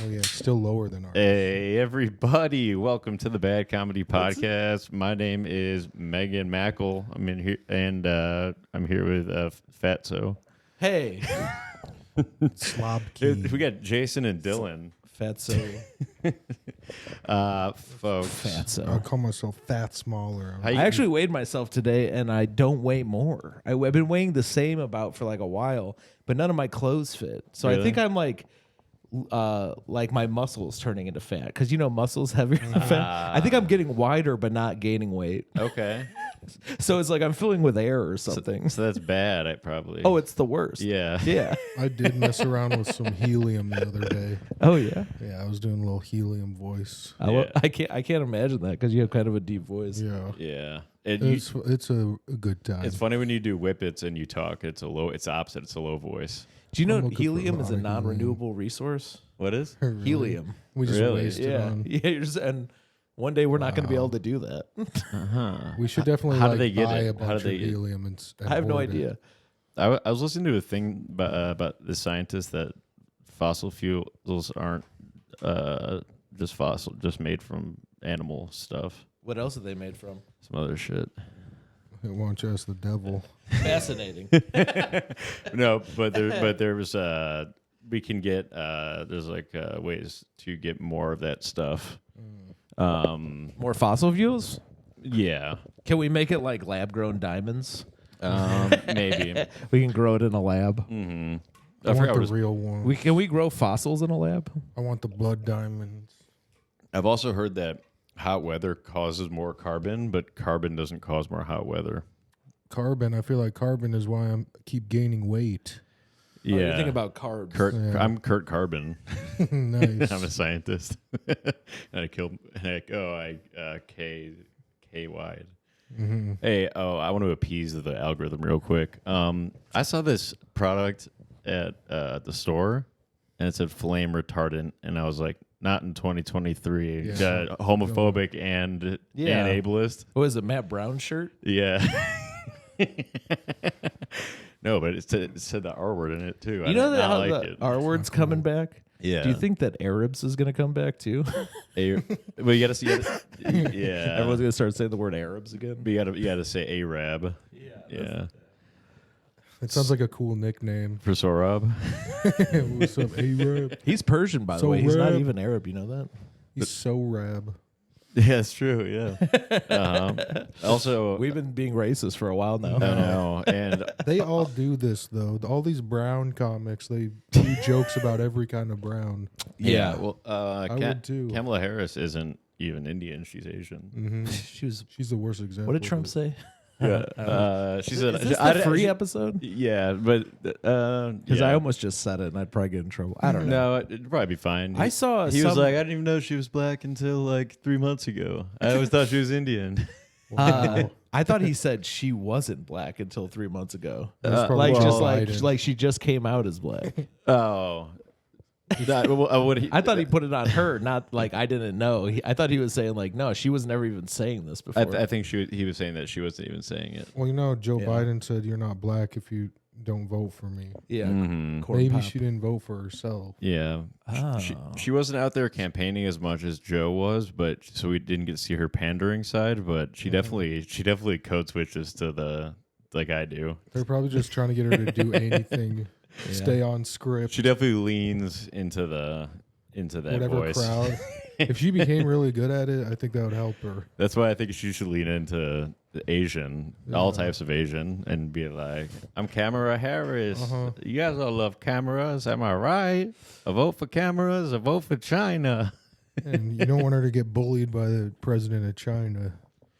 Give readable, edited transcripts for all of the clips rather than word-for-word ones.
Oh yeah, it's still lower than ours. Hey everybody, welcome to the Bad Comedy Podcast. My name is Megan Mackle. I'm in here and I'm here with Fatso. Hey. Slobkey. We got Jason and Dylan. Fatso. Folks. I Fatso. call myself fat smaller. How you- I actually weighed myself today, and I don't weigh more. I've been weighing the same about for like a while, but none of my clothes fit. So Really? I think I'm like my muscles turning into fat, because you know muscles heavier than fat. I think I'm getting wider, but not gaining weight. Okay. So it's like I'm filling with air or something. So that's bad, I probably. Oh, it's the worst. yeah. Yeah. I did mess around with some helium the other day. Oh yeah. Yeah, I was doing a little helium voice. I can't imagine that, because you have kind of a deep voice. Yeah, Yeah. And it's a good time. it's funny when you do whippets and you talk. It's opposite. It's a low voice. Do you I'm know looking for helium a is a lot of non-renewable resource? What is? Really? Helium. We just Really? wasted Yeah. on. Yeah. And one day we're not going to be able to do that. We should definitely How do like they get buy it? a How bunch do they of get it? helium and I have no hoard it. idea. I was listening to a thing about the scientists that fossil fuels aren't just made from animal stuff. What else are they made from? Some other shit. Why don't you ask the devil? Fascinating. No, but there was we can get there's like ways to get more of that stuff. More fossil fuels? Yeah. Can we make it like lab-grown diamonds? Maybe. We can grow it in a lab. Mm-hmm. I want the real one. Can we grow fossils in a lab? I want the blood diamonds. I've also heard that hot weather causes more carbon, but carbon doesn't cause more hot weather. Carbon. I feel like carbon is why I keep gaining weight. Yeah. Oh, you're thinking about carbs. Yeah. I'm Kurt Carbon. Nice. I'm a scientist. And I killed K-wide. Mm-hmm. Hey, I want to appease the algorithm real quick. I saw this product at the store, and it said flame retardant, and I was like, not in 2023. Yeah. Homophobic and ableist. What is it, Matt Brown shirt? Yeah. No, but it said the R word in it too. You know that how like the it. R word's coming back? Yeah. Do you think that Arabs is going to come back too? Well, you gotta see. Yeah. Everyone's going to start saying the word Arabs again? But you gotta say Arab. Yeah. Yeah. It sounds like a cool nickname. For Sorab. What's up, Arab? He's Persian, by the So way. He's not Rab. even Arab. You know that? He's so rab. Yeah, it's true. Yeah. Also, We've been being racist for a while now. I know, and They all do this though. All these brown comics, they do jokes about every kind of brown. yeah. Well, would too. Kamala Harris isn't even Indian; she's Asian. Mm-hmm. She's the worst example. What did Trump say? Yeah. She said, Is this the free episode? Yeah, but Because I almost just said it, and I'd probably get in trouble. I don't know. No, it'd probably be fine. I saw He was some- like, I didn't even know she was black until like 3 months ago. I always thought she was Indian. I thought he said she wasn't black until 3 months ago. That's probably Like Joe just Biden. like she just came out as black. Oh. I thought he put it on her, not like I didn't know. I thought he was saying like, no, she was never even saying this before. I think he was saying that she wasn't even saying it. Well, you know, Joe Yeah. Biden said you're not black if you don't vote for me. yeah, Mhm. corn Maybe pop. she didn't vote for herself. Yeah. Oh. She wasn't out there campaigning as much as Joe was, but so we didn't get to see her pandering side, but she definitely code switches to the like I do. They're probably just trying to get her to do anything, stay on script, She definitely leans into that whatever voice. crowd. If she became really good at it, I think that would help her. That's why I think she should lean into the Asian, all types of Asian, and be like, I'm Kamala Harris. You guys all love cameras, am I right? A vote for cameras, a vote for China. And you don't want her to get bullied by the president of China.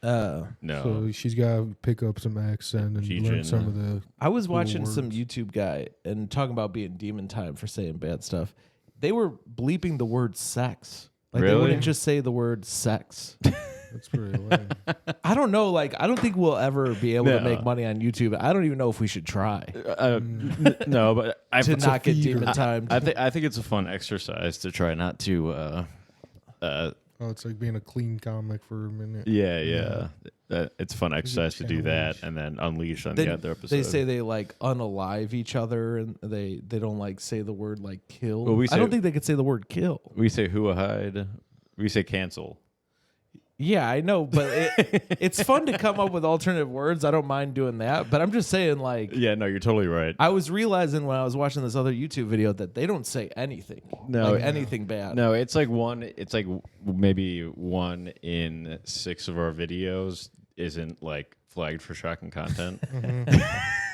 No. So she's got to pick up some accent and learn Chechen. some of the. I was watching some words. YouTube guy and talking about being demon time for saying bad stuff. They were bleeping the word sex. Like they Really? wouldn't just say the word sex. That's pretty lame. I don't know. Like I don't think we'll ever be able to No. make money on YouTube. I don't even know if we should try No, but to not get feeder. demon timed. I think it's a fun exercise to try not to Oh, it's like being a clean comic for a minute. Yeah. It's fun exercise to do that and then unleash on the other episode. They say they like unalive each other and they don't like say the word like kill. Well, I don't think they could say the word kill. We say hide. We say cancel. Yeah, I know, but it's fun to come up with alternative words. I don't mind doing that, but I'm just saying, like, Yeah, no, you're totally right. I was realizing when I was watching this other YouTube video that they don't say anything, anything bad. No, it's like maybe 1 in 6 of our videos isn't like flagged for shocking content.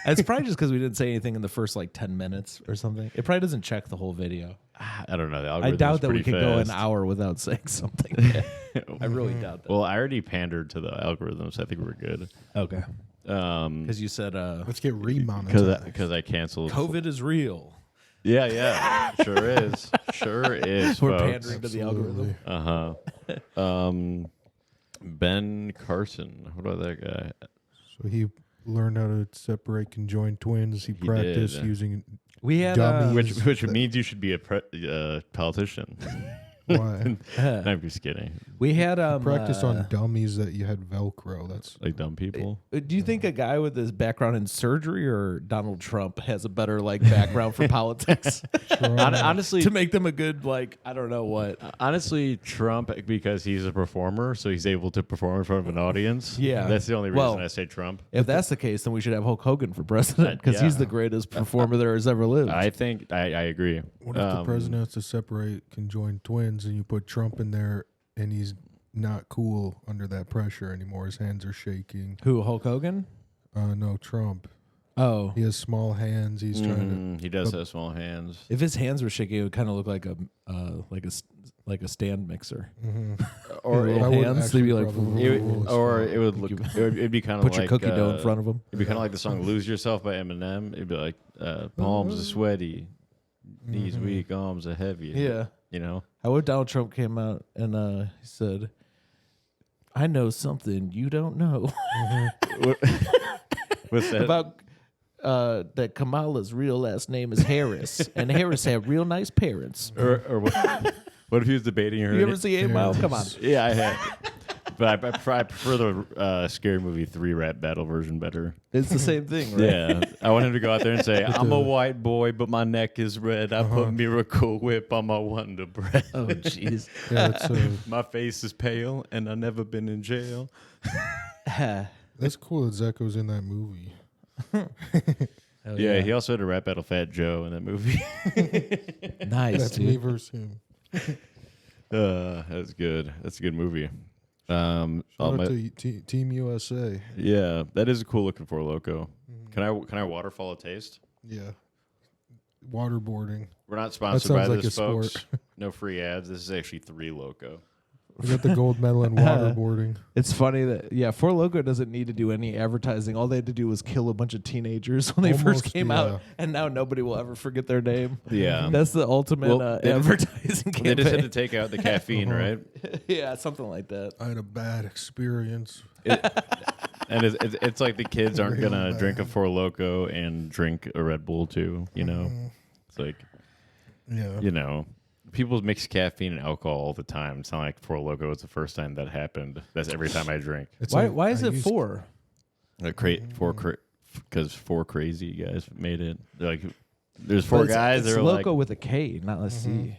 It's probably just because we didn't say anything in the first like 10 minutes or something. It probably doesn't check the whole video. I don't know. The I doubt that we could go an fast. hour without saying something. I really doubt that. Well, I already pandered to the algorithms. So I think we're good. Okay. Because you said let's get remonetized. Because I canceled. COVID is real. Yeah. Sure is. We're folks. pandering to the algorithm. Ben Carson. What about that guy? So he learned how to separate conjoined twins. He practiced did. using We had dummies. Which means you should be a politician. Why? I'm just kidding. we had Practice on dummies that you had Velcro. That's Like dumb people. Do you think a guy with his background in surgery or Donald Trump has a better like background for politics Honestly, to make them a good like I don't know what? Honestly, Trump, because he's a performer, so he's able to perform in front of an audience. Yeah. That's the only reason Well, I say Trump. If that's the case, then we should have Hulk Hogan for president because he's the greatest performer there has ever lived. I think I agree. what if the president has to separate conjoined twins and you put Trump in there and he's not cool under that pressure anymore? His hands are shaking. Who, Hulk Hogan? No, Trump. Oh, He has small hands. He's trying He does have small hands. if his hands were shaking, it would kind of look like a stand mixer. Or Little I would hands, they'd be like, probably it'd be kind of put like your cookie dough in front of him. It'd be kind of like the song "Lose Yourself" by Eminem. It'd be like palms are sweaty, knees weak, arms are heavy. Yeah. You know. How would Donald Trump came out and he said, "I know something you don't know What's that? about that Kamala's real last name is Harris, and Harris had real nice parents." or what if he was debating her? You ever see 8 Mile? Come on. Yeah, I had. But I prefer the Scary Movie 3 rap battle version better. It's the same thing, right? Yeah. I want him to go out there and say, I'm a white boy, but my neck is red. I put Miracle Whip on my Wonder Bread. Oh, jeez. Yeah, it's, My face is pale, and I've never been in jail. that's cool that Zecco's in that movie. Yeah, he also had a rap battle Fat Joe in that movie. Nice, That's me dude. versus him. That's good. That's a good movie. Shout out to Team USA. Yeah, that is a cool looking for Loco. Can I waterfall a taste? Yeah. Waterboarding. We're not sponsored sounds by like this, a sport. folks. No free ads. This is actually 3 Loco. We got the gold medal in waterboarding. It's funny that, Four Loko doesn't need to do any advertising. All they had to do was kill a bunch of teenagers when they first Almost, came yeah. out, and now nobody will ever forget their name. Yeah. That's the ultimate Well, they advertising campaign. They just had to take out the caffeine, right? Yeah, something like that. I had a bad experience. And it's like the kids aren't Real gonna bad. drink a Four Loco and drink a Red Bull too. You know, it's like Yeah. People mix caffeine and alcohol all the time. It's not like Four Loco was the first time that happened. That's every time I drink. It's Why? like Why is I it used- 4? Because 4 crazy guys made it. They're like, there's 4 guys. It's They're Loco like, with a K, not a C.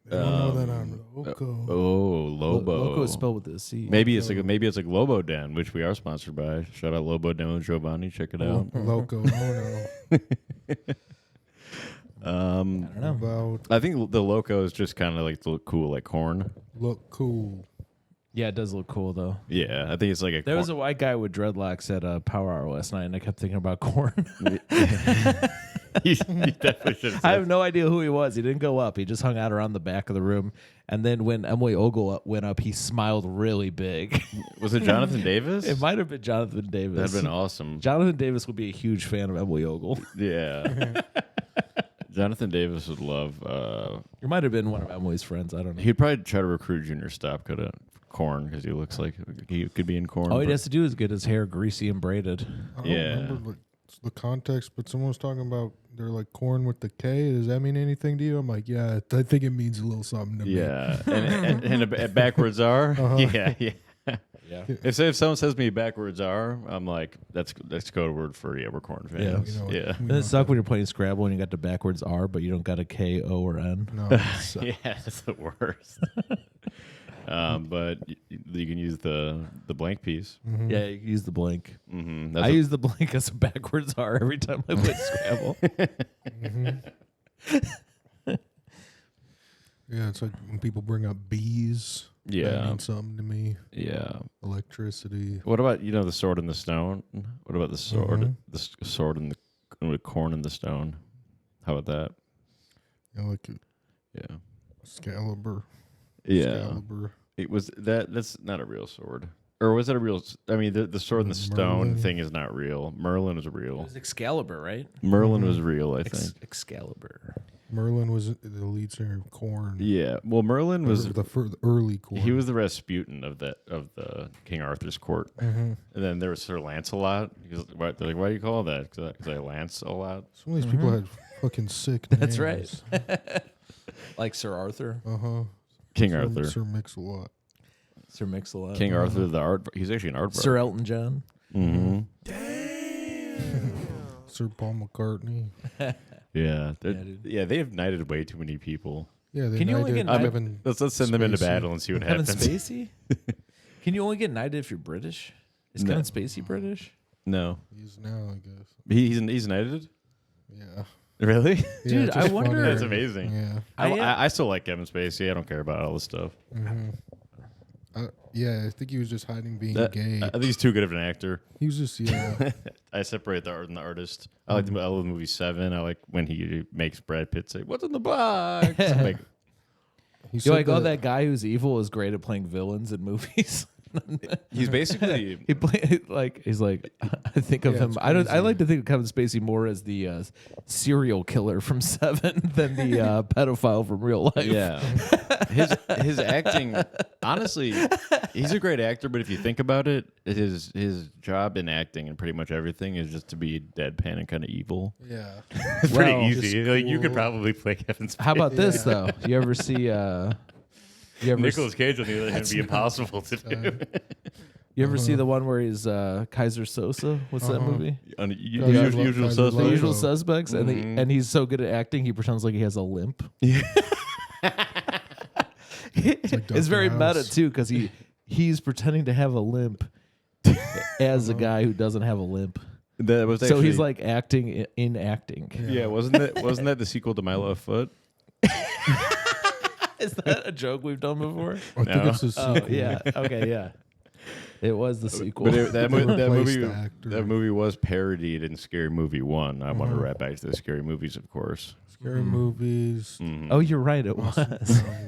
They don't know that I'm Loco. Lobo. Loco is spelled with a C. Maybe it's like Lobo Den, which we are sponsored by. Shout out Lobo Den with Giovanni. Check it out. Loco. Oh no. I don't know. About I think the Loco is just kind of like look cool, like corn. look cool. Yeah, it does look cool though. Yeah, I think it's like a. There was a white guy with dreadlocks at Power Hour last night, and I kept thinking about corn. you definitely should. I have no idea who he was. He didn't go up. He just hung out around the back of the room. And then when Emily Ogle went up, he smiled really big. Was it Jonathan Davis? It might have been Jonathan Davis. That'd been awesome. Jonathan Davis would be a huge fan of Emily Ogle. Yeah. Jonathan Davis would love. It might have been one of Emily's friends. I don't know. He'd probably try to recruit Junior Stopka to corn because he looks like he could be in corn. All he but- has to do is get his hair greasy and braided. I don't Yeah. remember the context, but someone was talking about they're like corn with the K. Does that mean anything to you? I'm like, yeah, I think it means a little something to me. Yeah, and a backwards R. Yeah. Yeah. If someone says to me backwards R, I'm like, that's code word for we're corn fans. You know, Yeah. Doesn't it suck when you're playing Scrabble and you got the backwards R, but you don't got a K, O, or N? No, Yeah, it's the worst. But you can use the blank piece. Mm-hmm. Yeah, you can use the blank. Mm-hmm. I use the blank as a backwards R every time I play Scrabble. Yeah, it's like when people bring up bees. Yeah. That means something to me. Yeah. Electricity. What about the sword and the stone? What about the sword? Mhm. The sword and the corn and the stone. How about that? You know, like Yeah. Excalibur. Yeah. Excalibur. It was that's not a real sword. Or was it a real? I mean, the sword and the stone Merlin. thing is not real. Merlin was It real. was Excalibur, right? Merlin was real, I think. Excalibur. Merlin was the lead singer of Korn. Yeah. Well, Merlin was the early Korn. he was the Rasputin of the King Arthur's court. Mm-hmm. And then there was Sir Lancelot. They're like, why do you call that? Because I lance a lot. Some of these people had fucking sick names. That's right. Like Sir Arthur. Uh-huh. King Sir, Arthur. Sir Mix-a-Lot. Sir Mix-a-Lot. King Arthur, the art. He's actually an art. Sir Elton John. Mm-hmm. Sir Paul McCartney. Yeah. dude. Yeah, they've knighted way too many people. Yeah, they Can you only knighted get Kevin Let's send them into Spacey. battle and see what Kevin happens. Spacey? Can you only get knighted if you're British? Is No. Kevin Spacey British? No. He is now, I guess. He's knighted? Yeah. Really? Yeah, Dude, it's I just wonder- funny. That's amazing. Yeah. I still like Kevin Spacey. I don't care about all this stuff. Mm-hmm. Yeah, I think he was just hiding being gay. I think he's too good of an actor. He was just, yeah. I separate the art and the artist. I like I love the movie Seven. I like when he makes Brad Pitt say, "What's in the box?" Like, He You said like, oh, that guy who's evil is great at playing villains in movies. he's basically He play like he's like I think of Yeah, him. it's I crazy. like to think of Kevin Spacey more as the serial killer from Seven than the pedophile from real life. yeah. His acting, honestly, he's a great actor. But if you think about it, his job in acting and pretty much everything is just to be deadpan and kind of evil. Yeah. It's pretty Well, easy. just Like you could cool. probably play Kevin Spacey. How about this though? You ever see? Nicolas Cage on the other hand would be impossible to do. You ever see the one where he's Kaiser Sosa? What's that movie? On Yeah, I love usual Kaiser suspects. The Sosa. Usual Suspects, and Mhm. and he's so good at acting, he pretends like he has a limp. It's like It's very Dr. meta House. too, because he's pretending to have a limp as a guy who doesn't have a limp. That was So actually, he's like acting in acting. yeah, wasn't that the sequel to My Left Foot? Is that a joke we've done before? I think No. it's a Oh sequel. yeah. Okay. Yeah. It was the sequel. But that They replaced movie the actor. that movie was parodied in Scary Movie 1. I want to Mhm. wrap back to the Scary Movies, of course. Scary movies. Mhm. Oh, you're right. It was.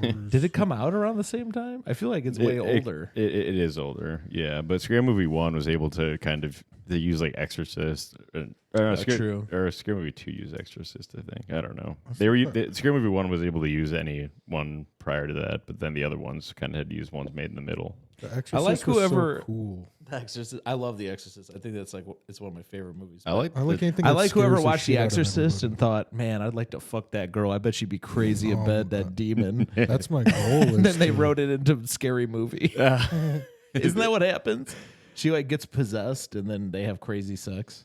Did Did it come out around the same time? I feel like it's way older. It is older, yeah. But Scary Movie 1 was able to kind of they use like Exorcist, True. Or Scary Movie 2 used Exorcist. I think I don't know. Scary Movie 1 was able to use any one prior to that, but then the other ones kind of had to use ones made in the middle. The Exorcist I like was so whoever- cool. The Exorcist. I love The Exorcist. I think that's like it's one of my favorite movies. I like I like anything. I that like whoever scares watched The shit out of Exorcist and everybody. thought, man, I'd like to fuck that girl. I bet she'd be crazy in Oh, bed, that God. demon. That's my goal. And is then they to- wrote it into Scary Movie. Isn't that what happens? She like gets possessed and then they have crazy sex.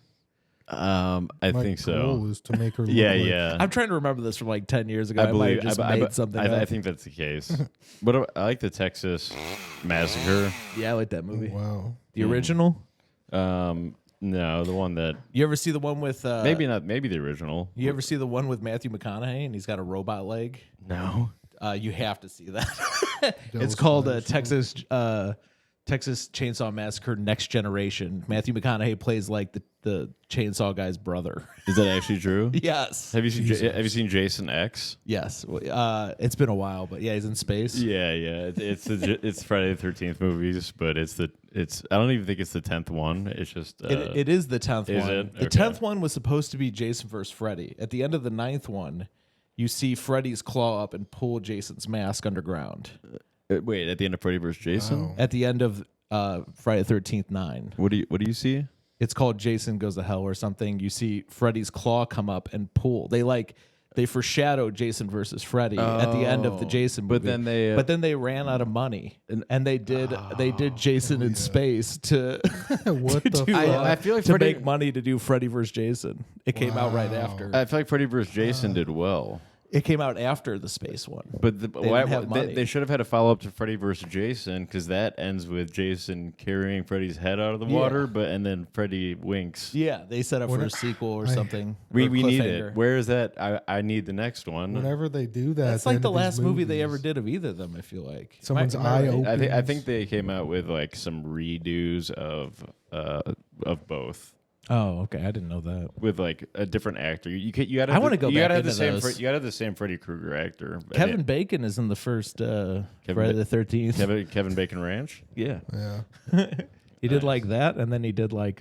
I my think so. goal is to make her. Yeah, look like, yeah. I'm trying to remember this from like 10 years ago. I I, believe might have just I, made something I up. think that's the case. But I like the Texas Massacre. Yeah, I like that movie. Wow. The original? No, the one that You ever see the one with maybe not. Maybe the original. You ever see the one with Matthew McConaughey and he's got a robot leg? No. You have to see that. it's Dallas called Buyers. Texas Chainsaw Massacre Next Generation. Matthew McConaughey plays like the chainsaw guy's brother. Is that actually true? Yes. Have you seen Jason X? Yes. It's been a while, but yeah, he's in space. Yeah, yeah. It's Friday the 13th movies, but I don't even think it's the 10th one. It's just It is the 10th is one. it? The Okay. 10th one was supposed to be Jason vs. Freddy. At the end of the 9th one, you see Freddy's claw up and pull Jason's mask underground. wait, at the end of Freddy vs. Jason, Wow. At the end of Friday the 13th 9. what do you see? It's called Jason Goes to Hell or something. You see Freddy's claw come up and pull. They foreshadowed Jason versus Freddy at the end of the Jason movie. But then they ran out of money, and they did Jason in space to What the fuck? I feel like to Freddy, make money to do Freddy vs. Jason. It came out right after. I feel like Freddy vs. Jason did well. It came out after the space one. But didn't have money. they should have had a follow up to Freddy vs. Jason, because that ends with Jason carrying Freddy's head out of the water, and then Freddy winks. Yeah, they set up for a sequel or something. We or need cliffhanger. it. Where is that? I need the next one. Whenever they do that, That's at like end the of these last movie they movies, ever did of either of them. I feel like Someone's Am I eye right? open. I think they came out with like some redos of both. Oh, okay. I didn't know that. With like a different actor, you gotta. I wanna go You back gotta have the into same. those. You gotta have the same Freddy Krueger actor. Kevin Bacon is in the first Friday the 13th. Kevin Bacon Ranch. Yeah. Yeah. He did like that, and then he did like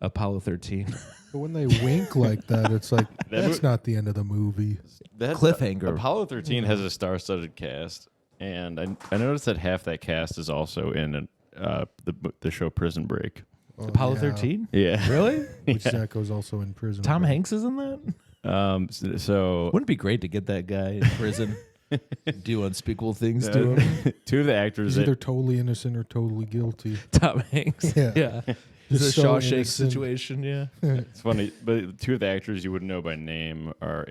Apollo 13. But when they wink like that, it's like, That that's not the end of the movie. That Cliffhanger. Apollo 13 has a star-studded cast, and I noticed that half that cast is also in the show Prison Break. Oh, Apollo yeah. 13? Yeah, Really? Which Zacco's also in prison. Tom for. Hanks is in that? So Wouldn't it be great to get that guy in prison? Do unspeakable things to him? two of the actors He's that either totally innocent or totally guilty. Tom Hanks. Yeah. Yeah. It's a Just so Shawshank innocent. situation, yeah. it's funny, but two of the actors you wouldn't know by name are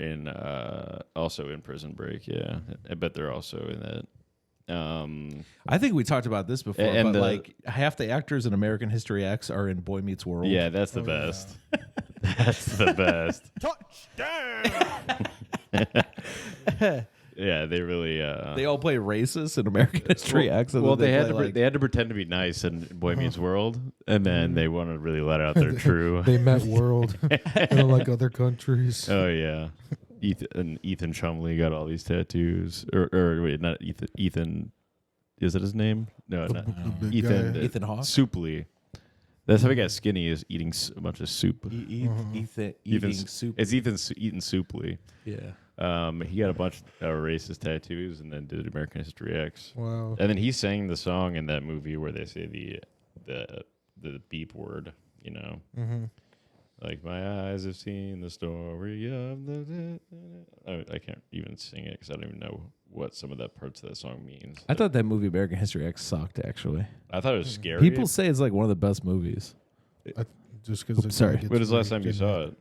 also in Prison Break. Yeah, I bet they're also in that. I think we talked about this before, And but like half the actors in American History X are in Boy Meets World. Yeah, that's the best. That's the best. Touchdown. Yeah, they really. They all play racist in American History X. and Well, then they had to play, like, they had to pretend to be nice in Boy Meets World, and then they want to really let out their true. They met world in like other countries. Oh yeah, Ethan Chumley got all these tattoos, or wait, not Ethan. Ethan, is that his name? No, not The big Ethan. guy. Ethan Hawke? Soupley. That's how he got skinny. Is eating a bunch of soup. Ethan eating soup. It's Ethan eating Soupley. Yeah. He got a bunch of racist tattoos, and then did American History X. Wow. And then he sang the song in that movie where they say the beep word, you know. Mm-hmm. Like, my eyes have seen the story of the... I can't even sing it because I don't even know what some of that parts of that song means. I thought that movie American History X sucked, actually. I thought it was scary. People say it's like one of the best movies. Just because. Sorry. When was the last time you saw it?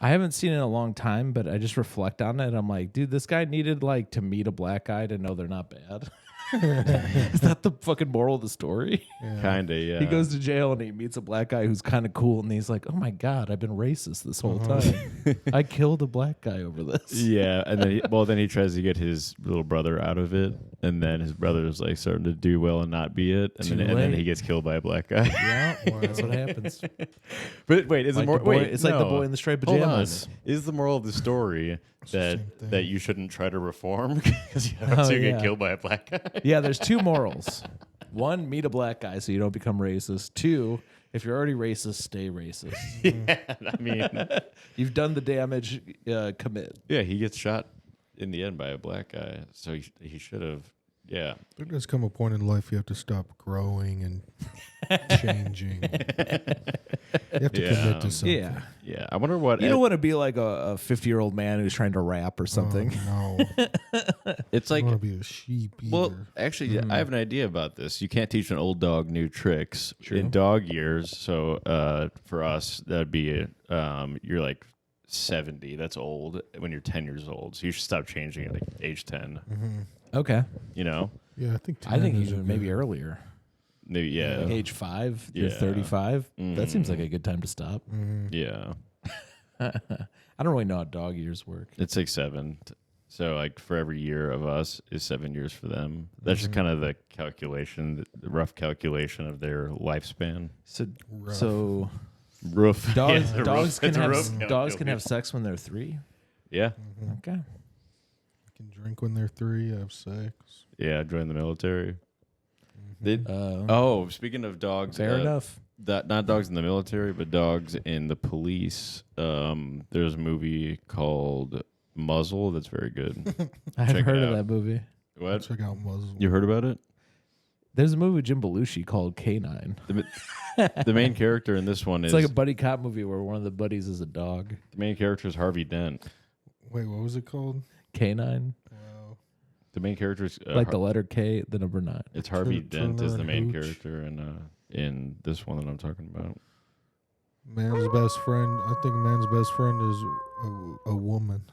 I haven't seen it in a long time, but I just reflect on it. I'm like, dude, this guy needed like to meet a black guy to know they're not bad. Is that the fucking moral of the story? Kinda, yeah. He goes to jail and he meets a black guy who's kind of cool, and he's like, "Oh my god, I've been racist this whole time. I killed a black guy over this." Yeah, and then he tries to get his little brother out of it, and then his brother is like starting to do well and not be it, and Too then late. he gets killed by a black guy. Yeah, that's what happens. But wait, is Like the more the boy- wait? it's like the no. boy in the striped Hold on. pajamas. Is the moral of the story same thing. that you shouldn't try to reform because you have to yeah. get killed by a black guy? Yeah, there's two morals. One, meet a black guy so you don't become racist. Two, if you're already racist, stay racist. I mean, You've done the damage, commit. yeah, he gets shot in the end by a black guy, so he should have. Yeah, There does come a point in life you have to stop growing and changing. You have to commit to something. Yeah. yeah. I wonder what You don't want to be like a 50-year-old man who's trying to rap or something. Oh, no. it's I like. don't want to be a sheep either. Well, actually, I have an idea about this. You can't teach an old dog new tricks True. in dog years. So for us, that'd be you're like 70. That's old when you're 10 years old. So you should stop changing at like age 10. Okay. You know, Yeah, I think I think 10 is even a maybe good- earlier. maybe yeah, Like age 5, you're Yeah. 35. That Mhm. seems like a good time to stop. yeah. I don't really know how dog years work. It's like 7. So like for every year of us is 7 years for them. That's just kind of the calculation, the rough calculation of their lifespan. So, Rough. so Roof. dogs, Yeah, the dogs roof- can it's a have roof dogs can have calculation. sex when they're 3. Yeah, Okay. Can drink when they're 3, have sex. yeah. Join the military. They, Uh, oh, speaking of dogs, fair enough. not dogs in the military, but dogs in the police. There's a movie called Muzzle that's very good. I've check it heard of out. that movie. What? Check out Muzzle. You heard about it? There's a movie with Jim Belushi called K9. The main character in this one It's is like a buddy cop movie where one of the buddies is a dog. the main character is Harvey Dent. Wait, what was it called? K9. Wow. The main character is Like the letter K, the number 9. it's Harvey Dent is Turner the main Hooch. character in this one that I'm talking about. Man's best friend. I think man's best friend is a woman.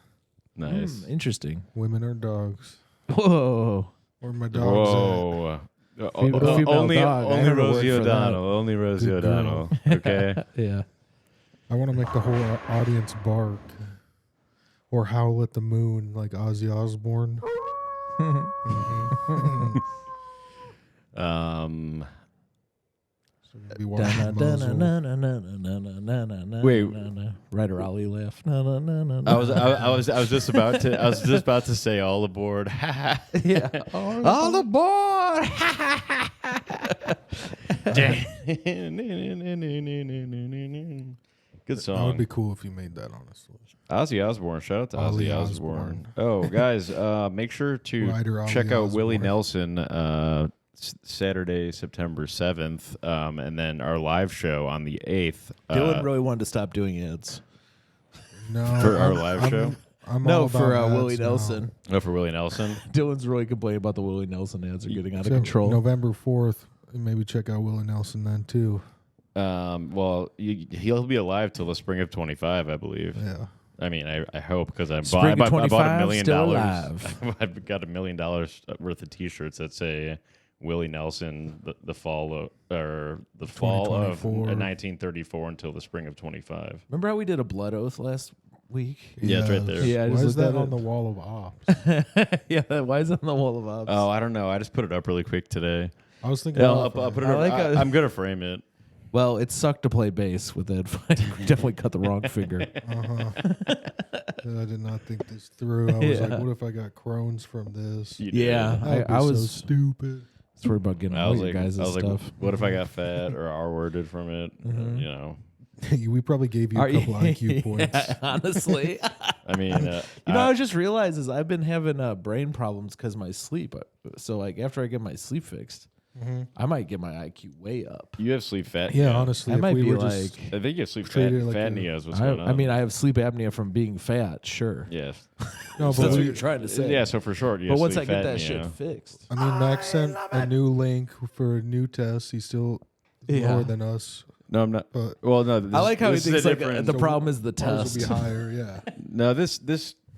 Nice. Interesting. Women are dogs. Whoa. Where my dog's Whoa. Female Only dog. I heard a Rosie word for that. O'Donnell. Only Rosie Good girl. O'Donnell. Okay. Yeah. at. I want to make the whole audience bark. Or howl at the moon like Ozzy Osbourne. So you'll be watching Muzzle. Wait. Ryder Ollie laugh. I was just about to say all aboard. Yeah. All aboard. Good That song. would be cool if you made that, honestly. Ozzy Osbourne. Shout out to Ozzy Ozzy Osbourne. Oh, guys, make sure to Ryder check Ozzy out Willie Osbourne. Nelson Saturday, September 7th, and then our live show on the 8th. Dylan really wanted to stop doing ads. No, For our live show? I'm No, all for about Willie ads now. Nelson. Oh, for Willie Nelson. Dylan's really complaining about the Willie Nelson ads are getting out of So control. November 4th, maybe check out Willie Nelson then too. Well, he'll be alive till the spring of 25, I believe. Yeah. I mean, I hope because I Spring of bought $1 25, million. still alive. I've got $1 million worth of T-shirts that say Willie Nelson, the fall of 2024. 1934 until the spring of 25. Remember how we did a blood oath last week? Yeah, it's right there. Yeah, I Why just is looked that at on it. the wall of ops? Yeah, why is it on the wall of ops? Oh, I don't know. I just put it up really quick today. I was thinking. Yeah, about I'll put it I up. like I'm gonna frame it. Well, it sucked to play bass with that. Definitely cut the wrong finger. I did not think this through. I was Yeah. like, what if I got Crohn's from this? You did. Yeah, That would be I so was stupid. worried about getting I all was your like, guys' stuff. like, what if I got fat or R-worded from it? Mm-hmm. You know, We probably gave you a couple IQ points. Yeah, honestly. I mean, You know, I just realized is I've been having brain problems because my sleep. So like after I get my sleep fixed, I might get my IQ way up. you have sleep fat. Yeah, honestly, I if might we be were like, just I think you have sleep fat. Treated like Fat a- is what's going on. I mean, I have sleep apnea from being fat. Sure, yes. no, so but that's what we, you're trying to say. Yeah, so for short, you but have once I sleep get that apnea. shit fixed, I mean, Max sent a new link for a new test. He's still Yeah. lower than us, No, I'm not. but Well, no. This, I like how he this is thinks a like different- the problem is the ours test. will be higher. Yeah, No, this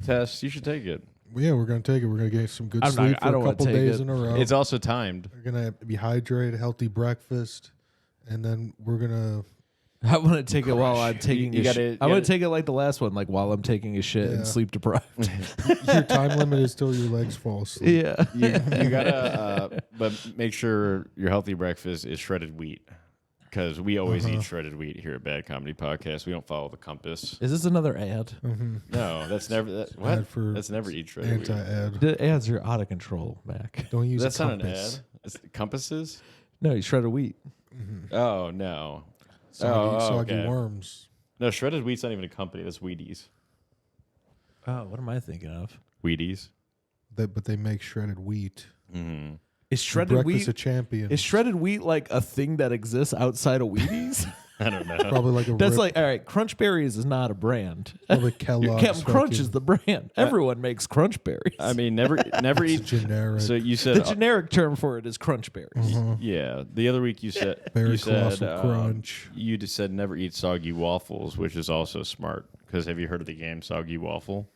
test you should take it. yeah, we're gonna take it. We're gonna get some good I'm not- sleep I for don't a wanna couple take days it. in a row. It's also timed. We're gonna be hydrated, healthy breakfast, and then we're gonna. I want to take it while I'm taking You a gotta- shit. you I want gotta- to take it like the last one, like while I'm taking a shit Yeah. and sleep deprived. Your time limit is till your legs fall asleep. Yeah. You gotta, but make sure your healthy breakfast is shredded wheat, because we always eat shredded wheat here at Bad Comedy Podcast. We don't follow the compass. Is this another ad? No, that's never. What? Ad for That's never eat shredded wheat. Anti-ad. The ads are out of control, Mac. Don't use That's a not an compass. ad. It's compasses. No, you shredded wheat. Oh no. Soggy okay. worms. No, shredded wheat's not even a company. That's Wheaties. Oh, what am I thinking of? Wheaties. But they make shredded wheat. Mm-hmm. Is shredded Breakfast wheat? of champions. Is shredded wheat like a thing that exists outside of Wheaties? I don't know. Probably like a That's rip, like, all right, Crunch Berries is not a brand. probably Kellogg's. Captain Crunch fucking is the brand. Everyone makes Crunch Berries. I mean, never eat. generic. So you said the generic term for it is Crunch Berries. yeah. The other week you said Berry you said Colossal Crunch. you just said never eat soggy waffles, which is also smart. Because have you heard of the game Soggy Waffle?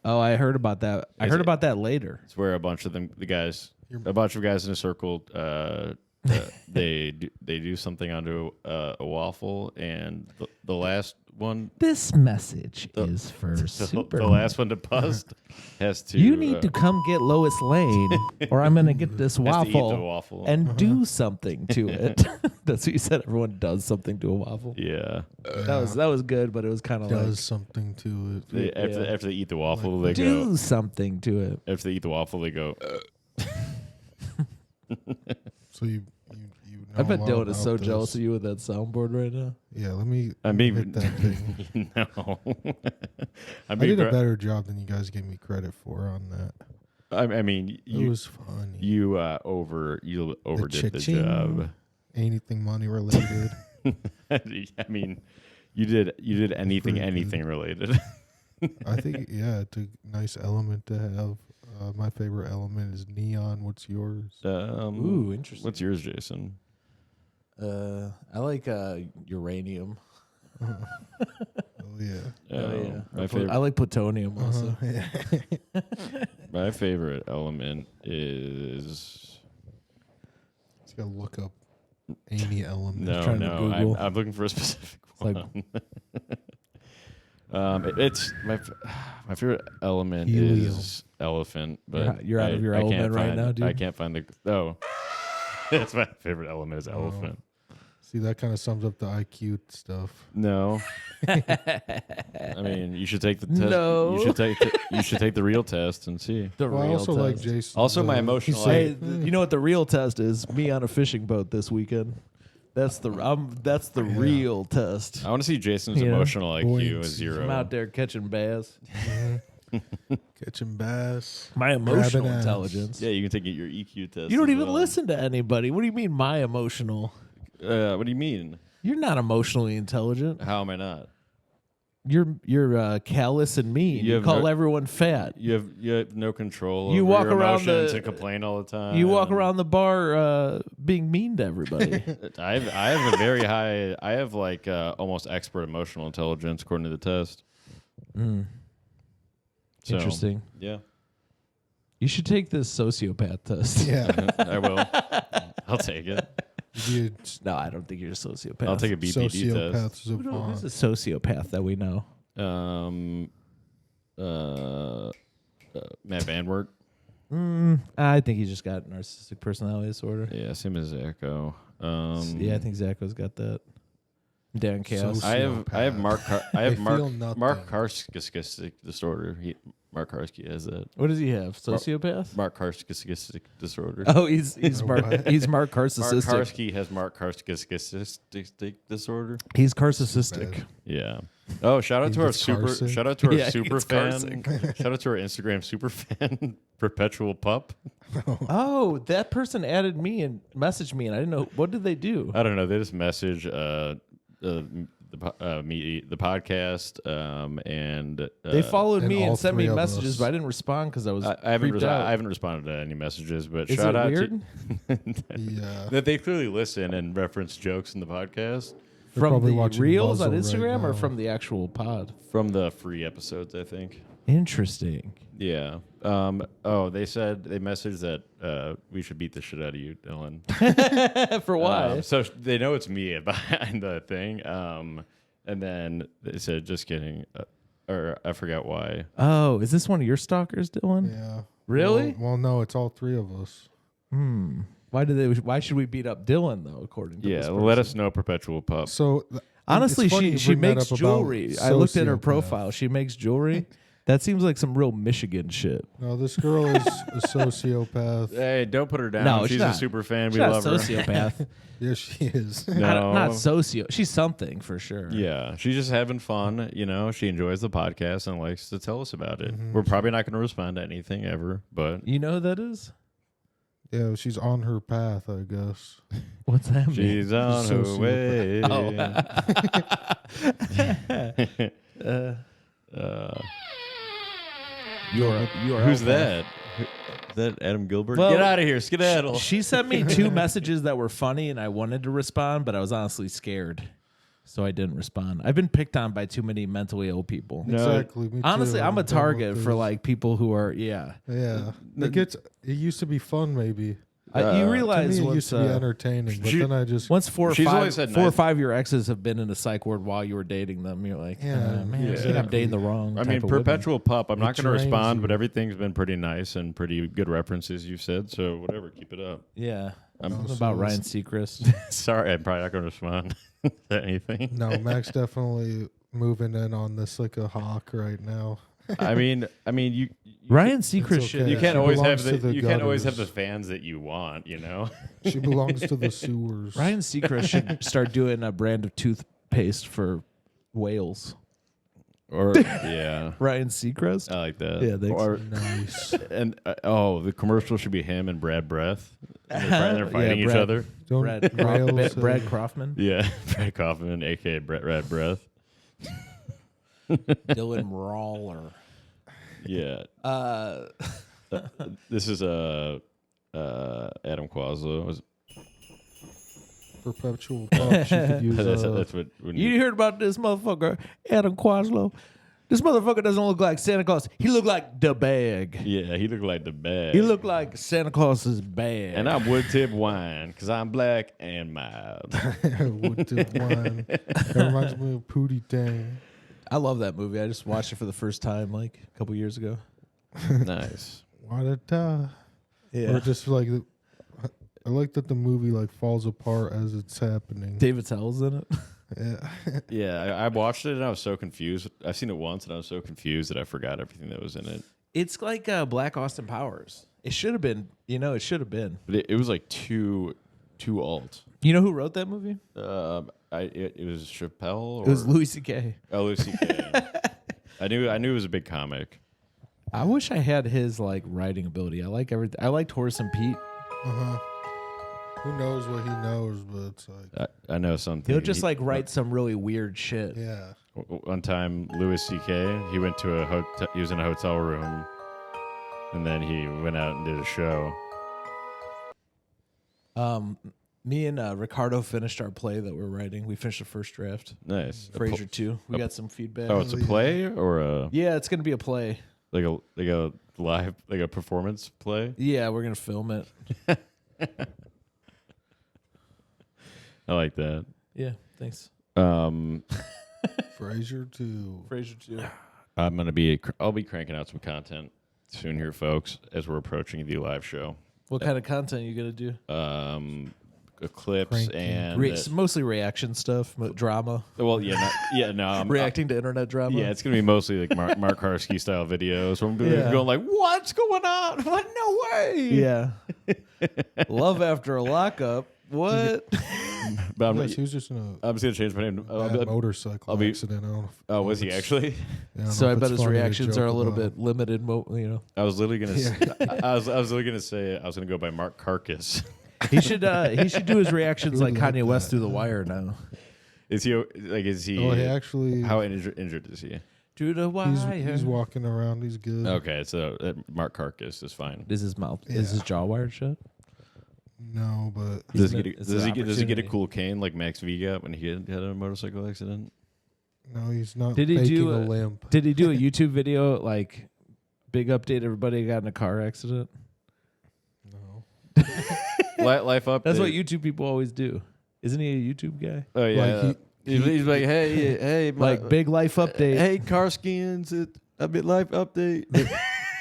Oh, I heard about that. I Is heard it- about that later. It's where a bunch of a bunch of guys in a circle, they do something onto a waffle, and the last one, This message is for the last one to bust has to. You need to come get Lois Lane, or I'm going to get this has to eat waffle, the waffle. and do something to it. That's what you said. Everyone does something to a waffle. yeah. That was good, but it was kind of Does like something to it. After they eat the waffle, they do go. something to it. After they eat the waffle, they go. So you I bet know Dylan is so about jealous this. of you with that soundboard right now. Yeah, let me I'm being hit that thing. no. I'm I being did a ver- better job than you guys gave me credit for on that. I mean, It you was funny. you overdid the cha-ching. job. Anything money related. I mean, you did anything pretty good. related. I think, yeah, it's a nice element to have. My favorite element is neon. What's yours? Ooh, interesting. What's yours, Jason? I like uranium. Oh, yeah. Yeah. My favorite. I like plutonium also. Yeah. My favorite element is Just gotta look up any element. no. trying to Google. I'm looking for a specific like- one. It's my favorite element Helium. is elephant, but You're out of your element can't right find, now, dude. I can't find that's my favorite element is elephant. See, that kind of sums up the IQ stuff. No, I mean you should take the test. No. You should take the real test and see. The Well, I real also test. like Jason. Also, my emotional. Hey, you know what the real test is? Me on a fishing boat this weekend. That's the real test. I want to see Jason's You know, emotional IQ buoyancy. as zero. I'm out there catching bass. Catching bass. My emotional Grabbing ass. intelligence. Yeah, you can take your EQ test. You don't as even well. listen to anybody. What do you mean my emotional? What do you mean? You're not emotionally intelligent. How am I not? You're callous and mean. You You have call no- everyone fat. You have no control. You over walk your around emotions the- and complain all the time. You walk around the bar being mean to everybody. I have a very high. I have like almost expert emotional intelligence according to the test. So, Interesting. Yeah, You should take this sociopath test. Yeah. I will. I'll take it. You No, I don't think you're a sociopath. I'll take a BPD test. sociopaths of Who's a sociopath that we know? Matt Van Wert. I think he just got narcissistic personality disorder. Yeah, same as Echo. Yeah, I think Zacho's got that. Dan Cass. I have Mark. I have They Mark. feel nothing. Mark Karskis disorder. Mark Karski has that. What does he have? Sociopath? Mark Karskis disorder. Oh, he's Mark. What? He's Mark Mark Narcissistic. Karski has Mark Karskis disorder. He's narcissistic. Bad. Yeah. Oh, shout out He to our gets super. Carson. Shout out to our Yeah, he super gets fan. Shout out to our Instagram super fan, Perpetual Pup. Oh, that person added me and messaged me, and I didn't know. What did they do? I don't know. They just message the podcast, and They followed And me all and sent me three of messages, us. but I didn't respond because I was I haven't freaked out. I haven't responded to any messages, but Is shout it out weird? to Yeah. that they clearly listen and reference jokes in the podcast From probably the watching reels on Muzzle right Instagram or now. from the actual pod? from the free episodes, I think. Interesting. Yeah. They said they messaged that we should beat the shit out of you, Dylan. For why? So they know it's me behind the thing. And then they said, "Just kidding," or I forgot why. Oh, is this one of your stalkers, Dylan? Yeah. Really? Well, no, it's all three of us. Why should we beat up Dylan though? According to this Yeah, person? let us know, Perpetual Pup. So Honestly, it's funny you she bring that makes up about jewelry. I looked at her sociopath. profile. She makes jewelry. That seems like some real Michigan shit. No, this girl is a sociopath. Hey, don't put her down. No, She's she's a not. super fan. She's We not love a her. sociopath. Yes, she is. No. Not socio. She's something for sure. Yeah, she's just having fun. You know, she enjoys the podcast and likes to tell us about it. We're probably not going to respond to anything ever, but You know who that is? Yeah, she's on her path, I guess. What's that mean? she's on her Sociopath. way. You're Who's that? Is that Adam Gilbert? Well, Get out of here, skedaddle. She sent me 2 messages that were funny, and I wanted to respond, but I was honestly scared, so I didn't respond. I've been picked on by too many mentally ill people. No. Exactly. Me Honestly, too. I'm a done with target for this. like people who are yeah. Yeah. It used to be fun, maybe. You To realize me, it once used to be entertaining, but then I just once 4 or She's 5 always had 4 or nice- 5 your exes have been in a psych ward while you were dating them, you're like, Yeah, man, I think I'm exactly. dating the wrong. I type mean, of women." Perpetual Pup. I'm not It going to drains respond, you. but everything's been pretty nice and pretty good references you've said. So whatever, keep it up. Yeah, I'm something about Ryan Seacrest. sorry, I'm probably not going to respond to anything. no. Max definitely moving in on this like a hawk right now. I mean, you Ryan Seacrest okay. should. you Yeah, can't she always have belongs to the the you can't always have the gutters. fans that you want. You know. She belongs to the sewers. Ryan Seacrest should start doing a brand of toothpaste for whales. Or yeah, Ryan Seacrest. I like that. Yeah, thanks. Or Nice. and the commercial should be him and Brad Breath. And they're fighting each Brad. other. Don't Brad, rails, Brad Kaufman. Yeah, Brad Kaufman, aka Brad Breath. Dylan Rawler. Yeah. This is Adam Quaslow. perpetual pop. She could use That's what when You heard about this motherfucker, Adam Quaslow? This motherfucker doesn't look like Santa Claus. He looked like the bag. Yeah, he looked like the bag. He looked like Santa Claus's bag. And I'm wood tip wine because I'm black and mild. wood tip wine. That reminds me of Pootie Tang. I love that movie. I just watched it for the first time like a couple years ago. Nice. Wa-da-da. Or just like, I like that the movie like falls apart as it's happening. David Tell's in it. Yeah. Yeah, I watched it and I was so confused. I've seen it once and I was so confused that I forgot everything that was in it. It's like Black Austin Powers. It should have been. It should have been. But it was like too alt. You know who wrote that movie? It was Chappelle. Or? It was Louis C.K. Oh, Louis C.K. I knew he was a big comic. I wish I had his like writing ability. I like everything. I liked Horace and Pete. Who knows what he knows, but it's like I know something. He'll just like write some really weird shit. yeah. One time, Louis C.K. he went to a hotel. He was in a hotel room, and then he went out and did a show. Me and Ricardo finished our play that we're writing. We finished the first draft. Nice. Frasier 2. We got some feedback. Oh, it's a play or a Yeah, it's gonna be a play. like a live like a performance play. Yeah, we're gonna film it. I like that. Yeah, thanks. Frasier too. Frasier 2. I'll be cranking out some content soon here, folks, as we're approaching the live show. What kind of content you gonna do? Clips Cranking. and Mostly reaction stuff, drama. well, no, I'm Reacting to internet drama. Yeah, it's gonna be mostly like Mark Karski style videos. Where I'm Yeah. going like, "What's going on? What? No way!" Yeah. Love after a lockup. What? But I'm, He was just in I'm just gonna change my name. a motorcycle I'll be- accident. I don't know if, Oh, was he actually? I don't know So I if bet it's his funny to reactions joke are a little about. bit limited. I was literally gonna. Yeah. I was literally gonna say I was gonna go by Mark Carcass. He should do his reactions Who like would like Kanye West that? through the wire now. Is he like? Is he? Oh, he actually. How injured is he? Through the wire. He's walking around. He's good. Okay, so Mark Carcass is fine. Is his mouth? Is his jaw wired shut? No, but Does He's he an- get? it's Does an he get? Does he get a opportunity. cool cane like Max V got when he had a motorcycle accident? no, he's not. Did he faking do a a- limp? Did he do a YouTube video like big update? Everybody got in a car accident. No. Life update. That's what YouTube people always do. Isn't he a YouTube guy? Oh yeah. Like he's like, hey, Like big life update. hey, Karskins, a bit life update.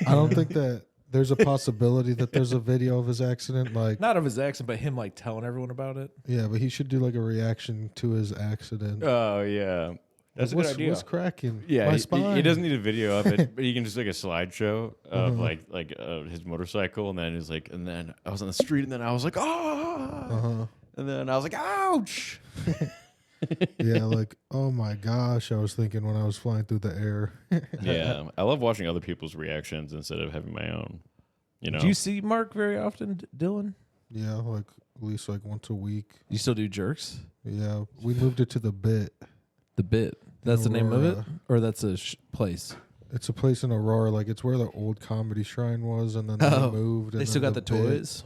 I don't think that there's a possibility that there's a video of his accident. Like, Not of his accent, but him like telling everyone about it. yeah, but he should do like a reaction to his accident. Oh yeah. That's a good idea. What's cracking? Yeah, My he spine. doesn't need a video of it, but he can just like a slideshow of like his motorcycle, and then he's like, and then I was on the street, and then I was like, ah, and then I was like, ouch. Yeah, like, oh my gosh, I was thinking when I was flying through the air. Yeah, I love watching other people's reactions instead of having my own. You know, Do you see Mark very often, Dylan? Yeah, like at least like once a week. You still do jerks? Yeah, we moved it to the Bit. The Bit. That's the name of it, Aurora. or that's a place. It's a place in Aurora, like it's where the old comedy shrine was, and then they Oh, moved. they and still then got the Bit- toys?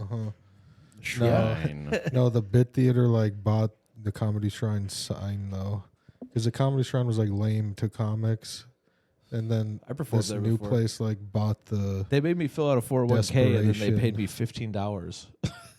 shrine. No, the Bit Theater like bought the Comedy Shrine sign though, because the Comedy Shrine was like lame to comics, and then I performed this there new before. place like bought the They made me fill out a 401k, and then they paid Desperation. me $15.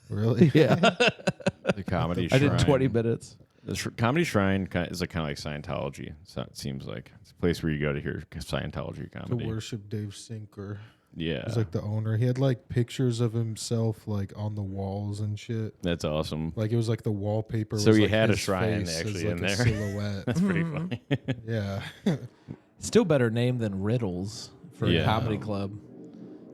really. Yeah, The comedy I shrine. did 20 minutes. The comedy shrine is like kind of like Scientology. So it seems like it's a place where you go to hear Scientology To comedy. worship Dave Sinker. Yeah, He's like the owner. He had like pictures of himself like on the walls and shit. that's awesome. Like it was like the wallpaper. So was, he like, had a his shrine face as, actually like, in a there. silhouette. That's pretty funny. Yeah. Still better name than Riddles for Yeah. a comedy club.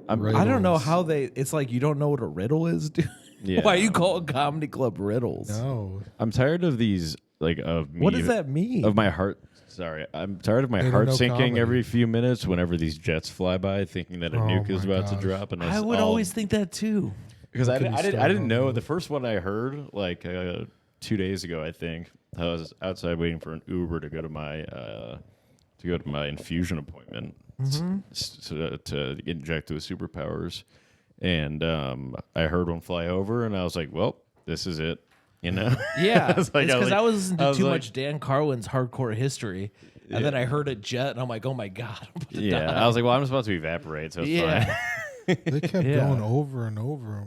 Right. I don't know Riddles. how they. It's like you don't know what a riddle is, dude. Yeah. Why you call a comedy club Riddles? No. I'm tired of these like of me. What does that mean? Of my heart. Sorry, I'm tired of my They don't heart know sinking comedy. every few minutes whenever these jets fly by, thinking that a nuke is my about to gosh. drop. And I would always think that too. because I Couldn't start didn't know over. the first one I heard like 2 days ago. I think I was outside waiting for an Uber to go to my infusion appointment to get injected with superpowers, and I heard one fly over, and I was like, "Well, this is it." You know? Yeah, I was like- because I was listening to was too like- much Dan Carlin's Hardcore History, and then I heard a jet, and I'm like, oh my god, I'm about to Yeah, die. I was like, "Well, I'm just about to evaporate, so it's Yeah. fine." They kept Yeah. going over and over.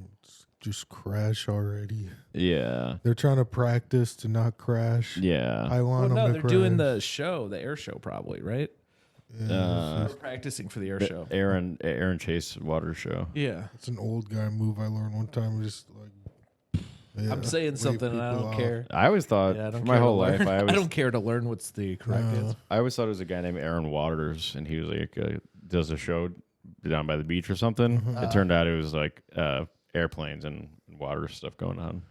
Just crash already. Yeah, They're trying to practice to not crash. yeah. I want Well, them no, to they're doing crash. the show, the air show, probably, right? Uh, They're practicing for the air show. Aaron Chase water show. Yeah, It's an old guy move I learned one time. Just like, yeah, I'm saying wave something, and I people don't off. care. I always thought Yeah, I don't for my care whole to life, learn. I I don't always care to learn what's the correct answer. I always thought it was a guy named Aaron Waters, and he was like does a show down by the beach or something. It turned out it was like airplanes and water stuff going on.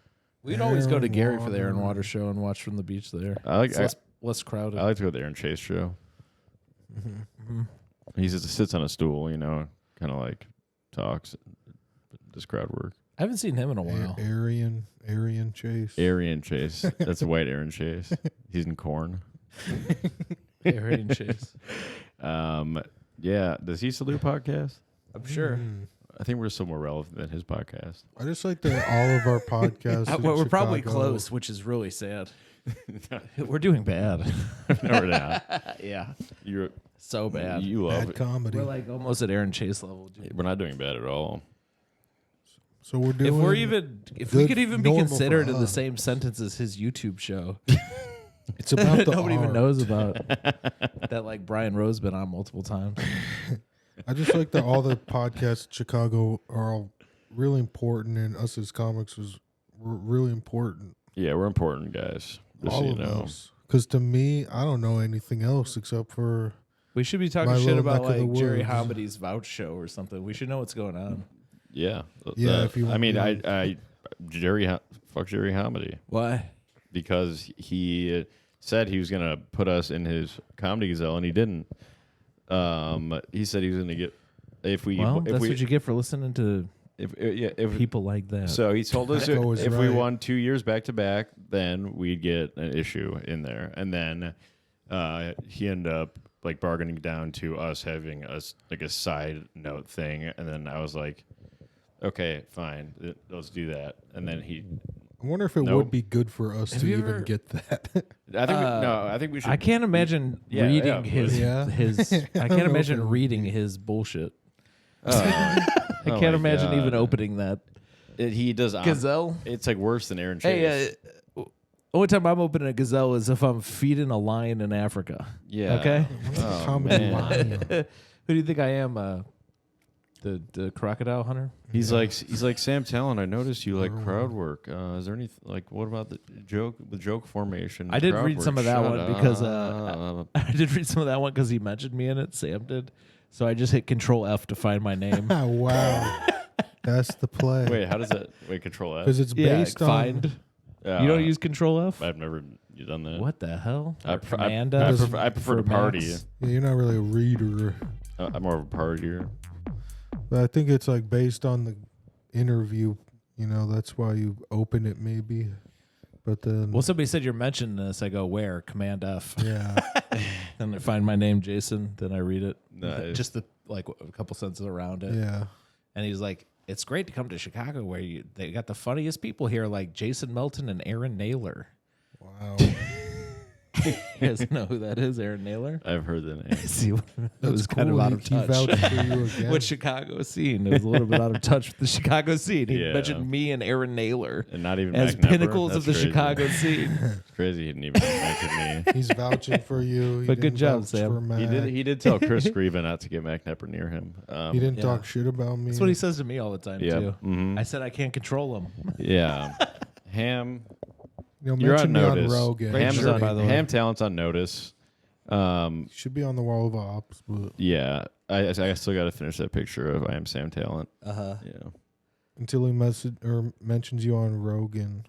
We'd always go to Aaron Gary for the Aaron Water. Water show and watch from the beach there. I like It's less crowded. I like to go to the Aaron Chase show. Mm-hmm. He just sits on a stool, you know, kind of like talks, does crowd work. I haven't seen him in a while. Arian Chase. Arian Chase, that's a white Aaron Chase. He's in Corn. Aaron Chase. Yeah, does he still do a podcast? I'm sure. I think we're still more relevant than his podcast. I just like that all of our podcasts. in We're probably Chicago- close, which is really sad. We're doing bad. No, we're not. Yeah, You're so bad. You love Bad it. comedy. We're like almost at Aaron Chase level. Dude. We're not doing bad at all. So we're doing. If we good, could even be normal for considered in the us. same sentence as his YouTube show, It's about the nobody even art. knows about that. Like Brian Rowe's been on multiple times. I just like that all the podcasts in Chicago are all really important, and us as comics we're really important. Yeah, we're important guys. Just all so you of know. us. Because to me, I don't know anything else except for We should be My talking shit little about neck of the like Jerry woods. Homidy's Vouch show or something. We should know what's going on. Yeah. Yeah, if you I mean, want- fuck Jerry Homedy Why? because he said he was gonna put us in his comedy gazelle, and he didn't. He said he was gonna get if we Well, if that's we what you get for listening to if people like that. So he told us Echo is if we right. won 2 years back to back, then we'd get an issue in there, and then he ended up like bargaining down to us having us like a side note thing, and then I was like, okay, fine, let's do that, and then he. I wonder if it Nope. would be good for us Have to you even ever- get that. I think no, I think we should. I can't imagine Yeah, reading yeah, his yeah. his. I don't can't know imagine if it- reading his bullshit. I I can't imagine even opening that He does gazelle. It's like worse than Aaron Chase. Hey, only time I'm opening a gazelle is if I'm feeding a lion in Africa. yeah. Okay. Oh, Comedy man. lion. Who do you think I am? The crocodile hunter? He's like Sam Talent. I noticed you like crowd work. Is there any like what about the joke formation? I did crowd read work? some of that Shut one because up. I did read some of that one because he mentioned me in it. Sam did. So I just hit Control F to find my name. Wow. That's the play. Wait, how does that? Wait, Control F. Because it's Yeah, based on. find. You don't use Control F? I've never done that. What the hell? I Or prefer Command F I prefer for to party. Max? Yeah, you're not really a reader. I'm more of a partier. But I think it's like based on the interview. You know, that's why you open it maybe. But then. Well, somebody said you're mentioning this. I go, where? Command F. yeah. Then I find my name, Jason. Then I read it. Nice. Just a couple sentences around it. Yeah. And he's like, it's great to come to Chicago where they got the funniest people here like Jason Melton and Aaron Naylor. Wow. You guys know who that is, Aaron Naylor? I've heard the name. See, it That's was kind of cool. out of He touch. vouched for you again. With Chicago scene. It was a little bit out of touch with the Chicago scene. He Yeah. mentioned me and Aaron Naylor And not even as Mack Nepper? pinnacles That's of the crazy. Chicago scene. It's crazy he didn't even mention me. He's vouching for you. He But good didn't job, vouch Sam. for Matt. He did tell Chris Screeva not to get Mack Nepper near him. He didn't Yeah. talk shit about me. That's what he says to me all the time, Yeah. too. Mhm. I said I can't control him. Yeah. Ham. You know, You're mention on me on notice. Rogan. Great Ham's shirt, by the way. Ham Talent's on notice. Should be on the wall of ops, but Yeah. I still got to finish that picture of I Am Sam Talent. Uh-huh. Yeah. until he mentions you on Rogan,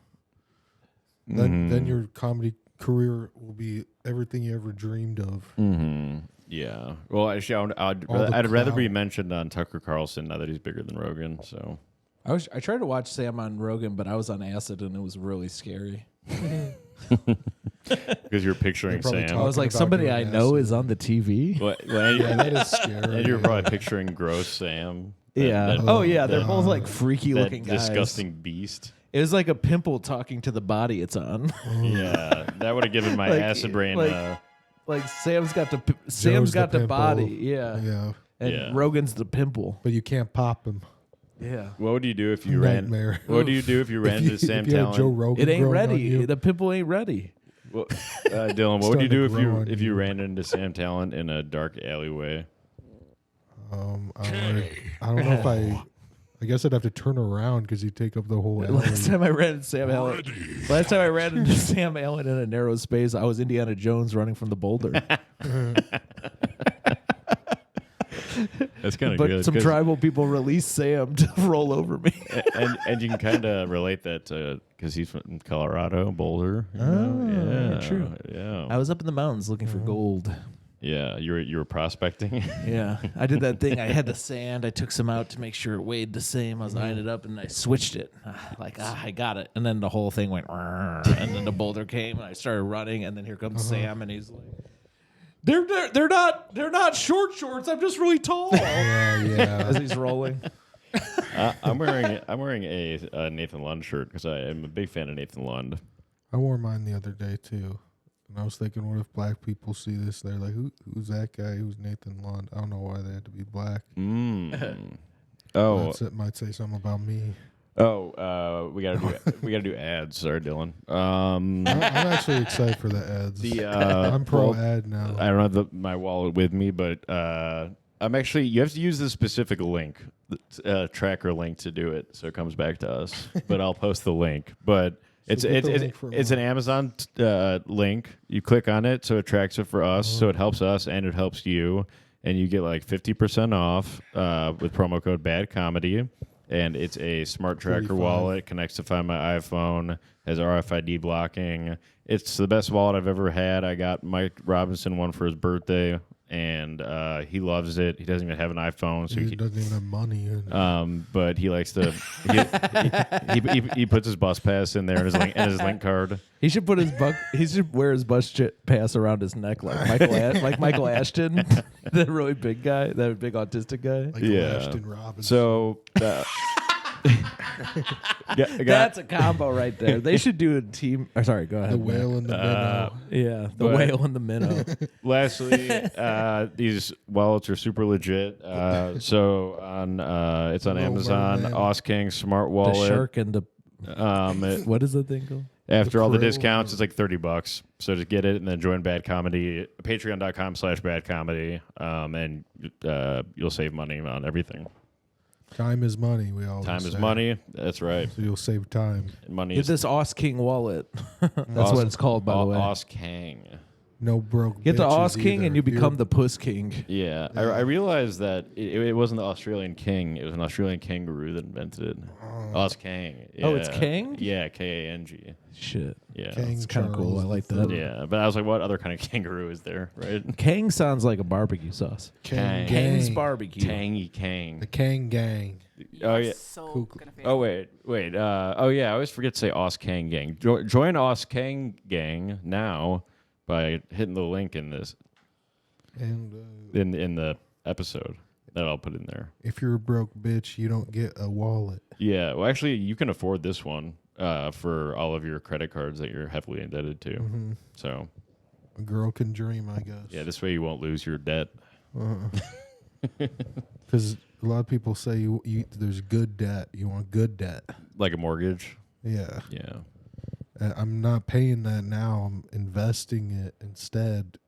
then Mhm. your comedy career will be everything you ever dreamed of. Mm-hmm. Yeah. Well, actually, I'd rather be mentioned on Tucker Carlson now that he's bigger than Rogan. So I tried to watch Sam on Rogan, but I was on acid and it was really scary. Because you're picturing probably Sam. I was like, about somebody doing I know acid. is on the TV. Yeah, that is scary. And you're probably picturing gross Sam. Yeah. They're both like freaky that looking guys. disgusting beast. It was like a pimple talking to the body it's on. Yeah, that would have given my Like- acid brain. Like Sam's got the Joe's the the pimple. body, yeah, Yeah, and Yeah. Rogan's the pimple, but you can't pop him. yeah. what would you do if you ran? Nightmare. What do you do if you ran into Sam if you had Joe Talent? Rogan It ain't growing on ready. you, The pimple ain't ready. Well, Dylan, what would you Starting do to if grow on you you. ran into Sam Talent in a dark alleyway? I don't know if I guess I'd have to turn around because you take up the whole alley. Last time I ran into Sam Allen in a narrow space, I was Indiana Jones running from the boulder. That's kind of But good. some 'cause- tribal people released Sam to roll over me. and you can kind of relate that to because he's from Colorado, Boulder. You Oh, know? Yeah, true. Yeah, I was up in the mountains looking for gold. yeah. You were prospecting. Yeah, I did that thing. I had the sand. I took some out to make sure it weighed the same. I was eyeing it up, and I switched it. I got it. And then the whole thing went, and then the boulder came, and I started running, and then here comes Sam, and he's like, "They're not short shorts. I'm just really tall." Yeah. As he's rolling. I'm wearing a Nathan Lund shirt because I am a big fan of Nathan Lund. I wore mine the other day too, and I was thinking, what if black people see this? They're like, "Who's that guy? Who's Nathan Lund?" I don't know why they had to be black. Oh, It might say something about me. we gotta do ads. Sorry, Dylan. I'm actually excited for the ads. I'm pro ad now. I don't have my wallet with me, but I'm actually. You have to use the specific link, tracker link to do it, so it comes back to us. But I'll post the link. But it's get the link for an Amazon link. You click on it, so it tracks it for us, so it helps us and it helps you, and you get like 50% off with promo code badcomedy. And it's a smart tracker 45. wallet, connects to Find My iPhone, has RFID blocking. It's the best wallet I've ever had. I got Mike Robinson one for his birthday, and he loves it. He doesn't even have an iPhone, so he doesn't even have money. but he likes to. He puts his bus pass in there and his link card. He should put he should wear his bus pass around his neck like Michael Ashton, the really big guy, that big autistic guy. Like Yeah. Ashton Robinson. So. That's a combo right there. They should do a team. Sorry, go ahead. the Matt. whale and the minnow. Yeah, the But- whale and the minnow. Lastly, these wallets are super legit. So it's on Little Amazon. Mermaid. Os King Smart The Wallet. shark and the What is that thing called? After all the krill. discounts, it's like $30. So just get it and then join Bad Comedy. Patreon.com/badcomedy. And you'll save money on everything. Time is money. We all Time is money. That's right. So you'll save time. Money Get is this Os King wallet. That's what it's called, by the way. Os King. No broke. Get the bitches Os King either. and you become You're- the Puss King. Yeah, I realized that it wasn't the Australian king. It was an Australian kangaroo that invented it. Os Kang. Oh, it's Yeah. Kang? Yeah, K-A-N-G. Shit. Yeah. King It's kind of cool. I Charles like the that. Third. Yeah, but I was like, what other kind of kangaroo is there, right? Kang sounds like a barbecue sauce. Kang Kang's Gang. barbecue. Tangy Kang. The Kang Gang. Oh, yeah. So gonna fail. Oh, wait. Oh, yeah, I always forget to say Os Kang Gang. Join Os Kang Gang now by hitting the link in this And in the episode that I'll put in there. if you're a broke bitch, you don't get a wallet. Yeah, well, actually, you can afford this one for all of your credit cards that you're heavily indebted to. Mm-hmm. So, A girl can dream, I guess. yeah, this way you won't lose your debt. Because a lot of people say there's good debt. You want good debt. Like a mortgage. Yeah. Yeah. I'm not paying that now. I'm investing it instead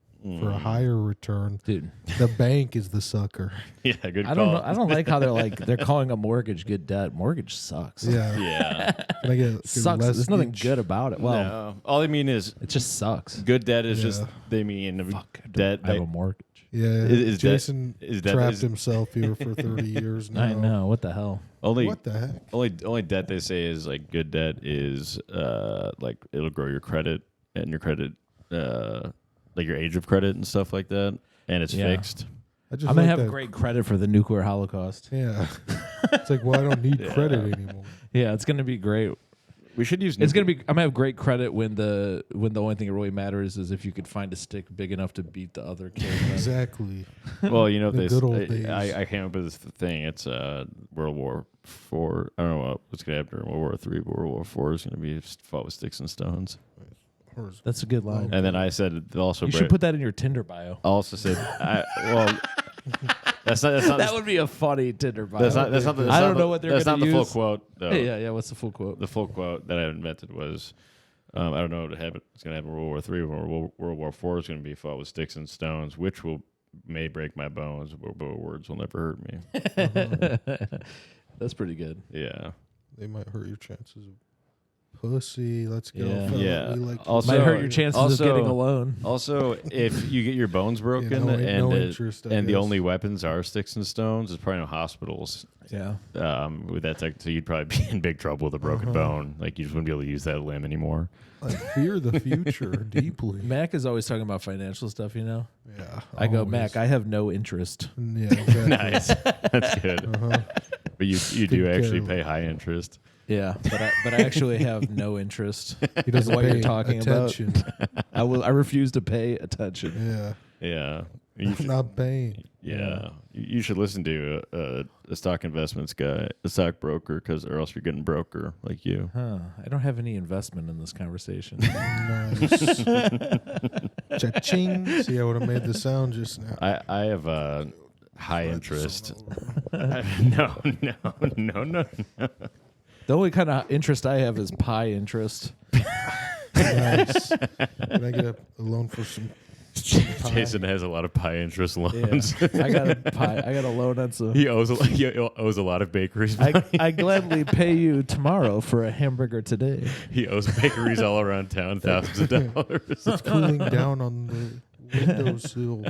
for a higher return. Dude, The bank is the sucker. Yeah, good call. I don't know. I don't like how they're calling a mortgage good debt. Mortgage sucks. Yeah. Yeah. Can I get Sucks. less There's nothing each? good about it. Well, No. All they mean is it just sucks. good debt is Yeah. just, they mean Fuck. debt. I have a mortgage. Yeah. Is that- Jason is that- trapped is- himself here for 30 years now. I know. What the hell? Only What the heck? only debt they say is like good debt is like it'll grow your credit and your credit, like your age of credit and stuff like that, and it's fixed. I'm gonna have great credit for the nuclear holocaust. Yeah, it's like, well, I don't need credit anymore. Yeah, it's gonna be great. We should use. It's gonna be. I'm gonna have great credit when the only thing that really matters is if you could find a stick big enough to beat the other kid. Exactly. Well, you know, The good old days. I came up with this thing. It's World War IV. I don't know what's gonna happen during World War III, but World War IV is gonna be fought with sticks and stones. That's a good line. And then I said also. You should put that in your Tinder bio. I also said, that's not. That would be a funny Tinder bio. That's not. I don't know what they're going to use. That's not the full quote, though. Yeah. What's the full quote? The full quote that I invented was, I don't know what it's going to happen in World War III, or World War IV is going to be fought with sticks and stones, which may break my bones, but words will never hurt me. That's pretty good. Yeah. They might hurt your chances of pussy. Let's go. Yeah. fella. Yeah. We like Also- Might hurt your chances of getting a loan. Also, if you get your bones broken no and interest, I the guess. only weapons are sticks and stones, there's probably no hospitals. Yeah. With that tech, so you'd probably be in big trouble with a broken bone. Like you just wouldn't be able to use that limb anymore. I fear the future deeply. Mac is always talking about financial stuff, you know? Yeah. I go, always. Mac, I have no interest. Yeah. Exactly. Nice, that's good. But you do Take actually care. pay high interest. Yeah, but I actually have no interest He doesn't in what pay you're talking attention. about. I refuse to pay attention. Yeah. Yeah, I'm not paying. yeah. You should listen to a stock investments guy, a stockbroker, or else you're getting broker like you. Huh. I don't have any investment in this conversation. Nice. Cha-ching. See, I would have made the sound just now. I have high interest. No. The only kind of interest I have is pie interest. Nice. Can I get a loan for some pie? Jason has a lot of pie interest loans. I got a loan on some. He owes a lot of bakeries. I gladly pay you tomorrow for a hamburger today. He owes bakeries all around town thousands of dollars. It's cooling down on the windowsill.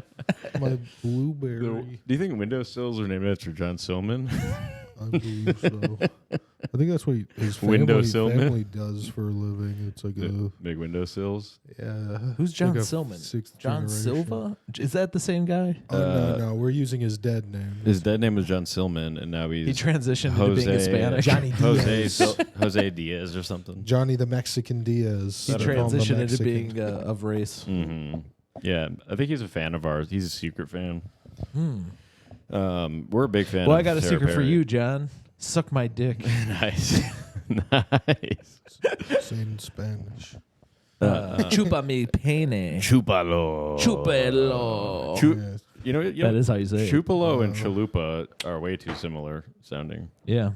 My blueberry. Do you think windowsills are named after John Silman? I believe so. I think that's what his Windowsill man? family does for a living. It's like a Big windowsills. yeah. Who's John like a Silman? sixth John generation. Silva? Is that the same guy? Oh no, we're using his dead name. His dead name was John Silman, and now He he's transitioned Jose, into being Hispanic. Johnny Diaz. Jose Diaz or something. Johnny the Mexican Diaz. He They call him the transitioned into Mexican. being of race. Mm-hmm. Yeah, I think he's a fan of ours. He's a secret fan. We're a big fan. Well, of I got a Sarah secret for Perry. you, John. Suck my dick. Nice, nice. Saying in Spanish. Chupa mi pene. Chupalo. Chupelo. Yes. You know, That is how you say it. Chupalo and chalupa are way too similar sounding. Yeah.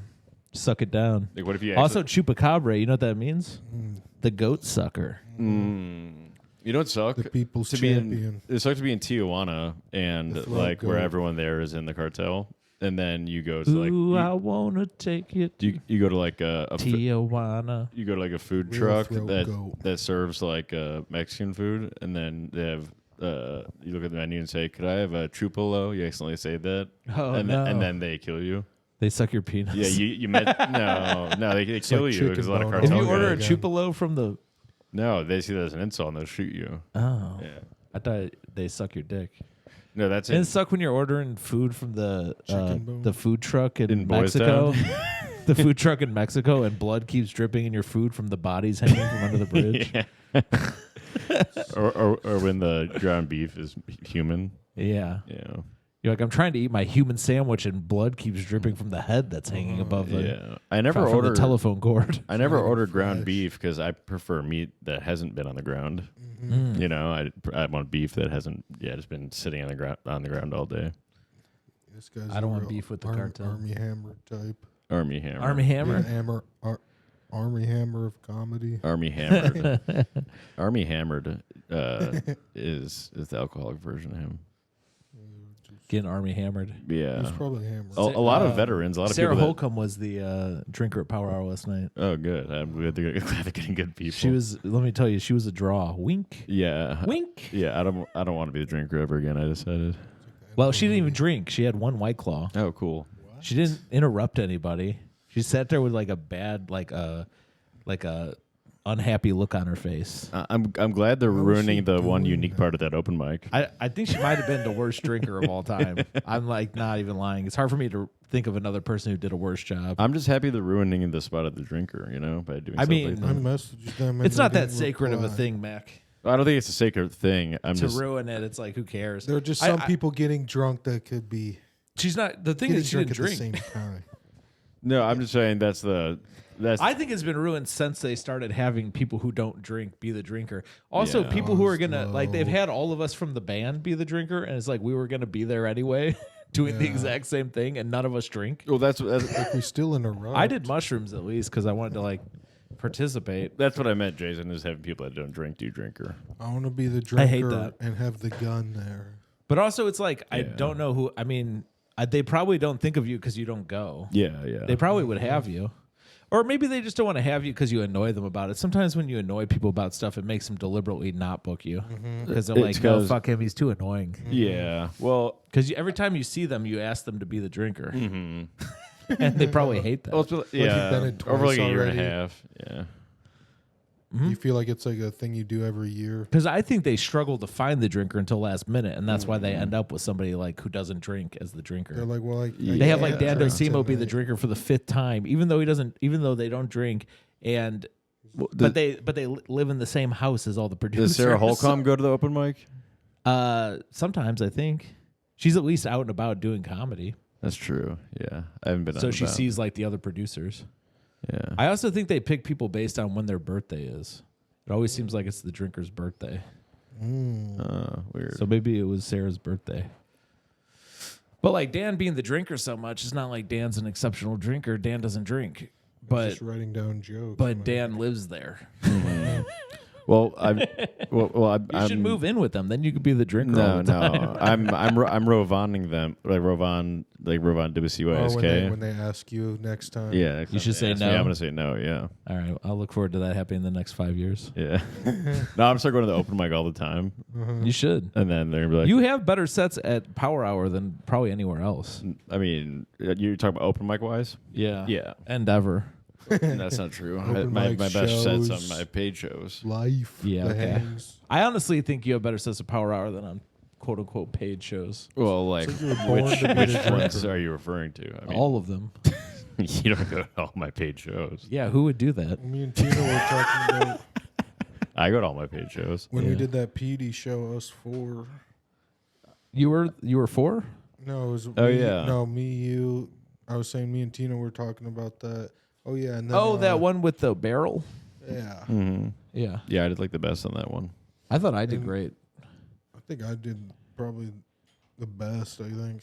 Suck it down. Like, what if you Also, chupacabra, you know what that means? Mm. The goat sucker. You know what suck? The people's to be champion. it sucks to be in Tijuana and The throat like where goat. everyone there is in the cartel, and then you go to like Ooh, I wanna take it to you go to like a Tijuana. you go to like a food Real truck throat goat. that serves like Mexican food, and then they have you look at the menu and say, "Could I have a chupalo?" You accidentally say that, Oh, and no. and then they kill you. They suck your penis. Yeah, you met no they kill like you because a lot of chicken If cartel you order a guys. guy. chupalo from the... No, they see that as an insult and they'll shoot you. Oh. Yeah. I thought they suck your dick. No, that's Didn't it. it suck when you're ordering food from the Chicken bone. the food truck in In Boys Mexico? Town? The food truck in Mexico, and blood keeps dripping in your food from the bodies hanging from under the bridge. or when the ground beef is human. Yeah. Yeah. You're like, I'm trying to eat my human sandwich, and blood keeps dripping from the head that's hanging above the, Yeah. I never from the ordered telephone cord. I never ordered ground fresh. beef because I prefer meat that hasn't been on the ground. Mm. You know, I want beef that hasn't just been sitting on the ground all day. This guy's I don't a want real beef with the Army cartel. Hammer type. Army hammer. Army Hammer? Yeah, Army Hammer of comedy. Army hammered. Army hammered is the alcoholic version of him. Getting Army hammered. Yeah. He's probably hammered. A lot of veterans, a lot of Sarah people. Holcomb was the drinker at Power Hour last night. Oh, good. I'm glad they're getting good people. She was. Let me tell you, she was a draw. Wink, Yeah. wink. Yeah. I don't want to be the drinker ever again. I decided. Well, she didn't even drink. She had one White Claw. Oh, cool. She didn't interrupt anybody. She sat there with like a bad, like a unhappy look on her face. I'm glad they're Why was she ruining the one doing unique that? part of that open mic. I think she might have been the worst drinker of all time. I'm like not even lying. It's hard for me to think of another person who did a worse job. I'm just happy they're ruining the spot of the drinker, by doing. I stuff mean, like I that. messaged them. And It's they not that didn't sacred of a reply. thing, Mac. I don't think it's a sacred thing. I'm To just ruin it, it's like who cares? There are just I- some I- people getting drunk that could be She's not. The thing getting is, she drunk didn't at the drink. same time. no. I'm just saying that's. I think it's been ruined since they started having people who don't drink be the drinker. Also, Yeah. people who are Slow. gonna like they've had all of us from the band be the drinker, and it's like we were gonna be there anyway, doing the Yeah. exact same thing, and none of us drink. Well, that's Like we still in a row. I did mushrooms at least because I wanted to like participate. that's what I meant, Jason. Is having people that don't drink do drinker. I want to be the I hate drinker that. and have the gun there. But also, it's like I Yeah. don't know who. I mean, they probably don't think of you because you don't go. Yeah, yeah. They probably would have you. Or maybe they just don't want to have you because you annoy them about it. Sometimes when you annoy people about stuff, it makes them deliberately not book you because they're It's like, "No, 'cause- fuck him, he's too annoying." yeah. Well, Because every time you see them, you ask them to be the drinker, mm-hmm. and they probably hate that. well, yeah. been it Over like twice a year and already? a half. Yeah. You feel like it's like a thing you do every year. Because I think they struggle to find the drinker until last minute, and that's why they end up with somebody like who doesn't drink as the drinker. They're like, well, They have like Yeah. Dan Docimo be the tonight. drinker for the 5th time, even though he doesn't, even though they don't drink, and but they live in the same house as all the producers. Does Sarah Holcomb go to the open mic? Sometimes I think she's at least out and about doing comedy, That's true. Yeah, I haven't been. so out she about. sees like the other producers. Yeah. I also think they pick people based on when their birthday is. It always seems like it's the drinker's birthday, Weird. so maybe it was Sarah's birthday. But like Dan being the drinker so much, it's not like Dan's an exceptional drinker. Dan doesn't drink, but just writing down jokes. but Dan lives there. well, I'm. I'm. You should move in with them. Then you could be the drinker. all No, the time. no. I'm Rovaning them like Rovan Oh, WCYSK. when they ask you next time. Yeah, next You time should they say ask me, no. I'm gonna say no. Yeah, All right, I'll look forward to that happening in the next 5 years. yeah. No, I'm start going to the open mic all the time, You should. and then they're gonna be like, You have better sets at Power Hour than probably anywhere else. I mean, you're talking about open mic wise? Yeah. Yeah, And ever. that's not true. Open my mic best sets shows. on my paid shows. Life. Yeah, The okay. hangs. I honestly think you have better sets of Power Hour than on quote unquote paid shows. Well, like you were born which to be the ones drinker. are you referring to? I mean, All of them. you don't go to all my paid shows. Yeah, who would do that? Me and Tina were talking about I go to all my paid shows. when we Yeah. did that PD show, us four. You were 4? No, it was Oh, me, yeah. No, me, you. I was saying me and Tina were talking about that. Oh yeah, and then Oh, that one with the barrel? Yeah, Mm-hmm. Yeah. Yeah, I did like the best on that one. I thought I did great. I think I did probably the best. I think.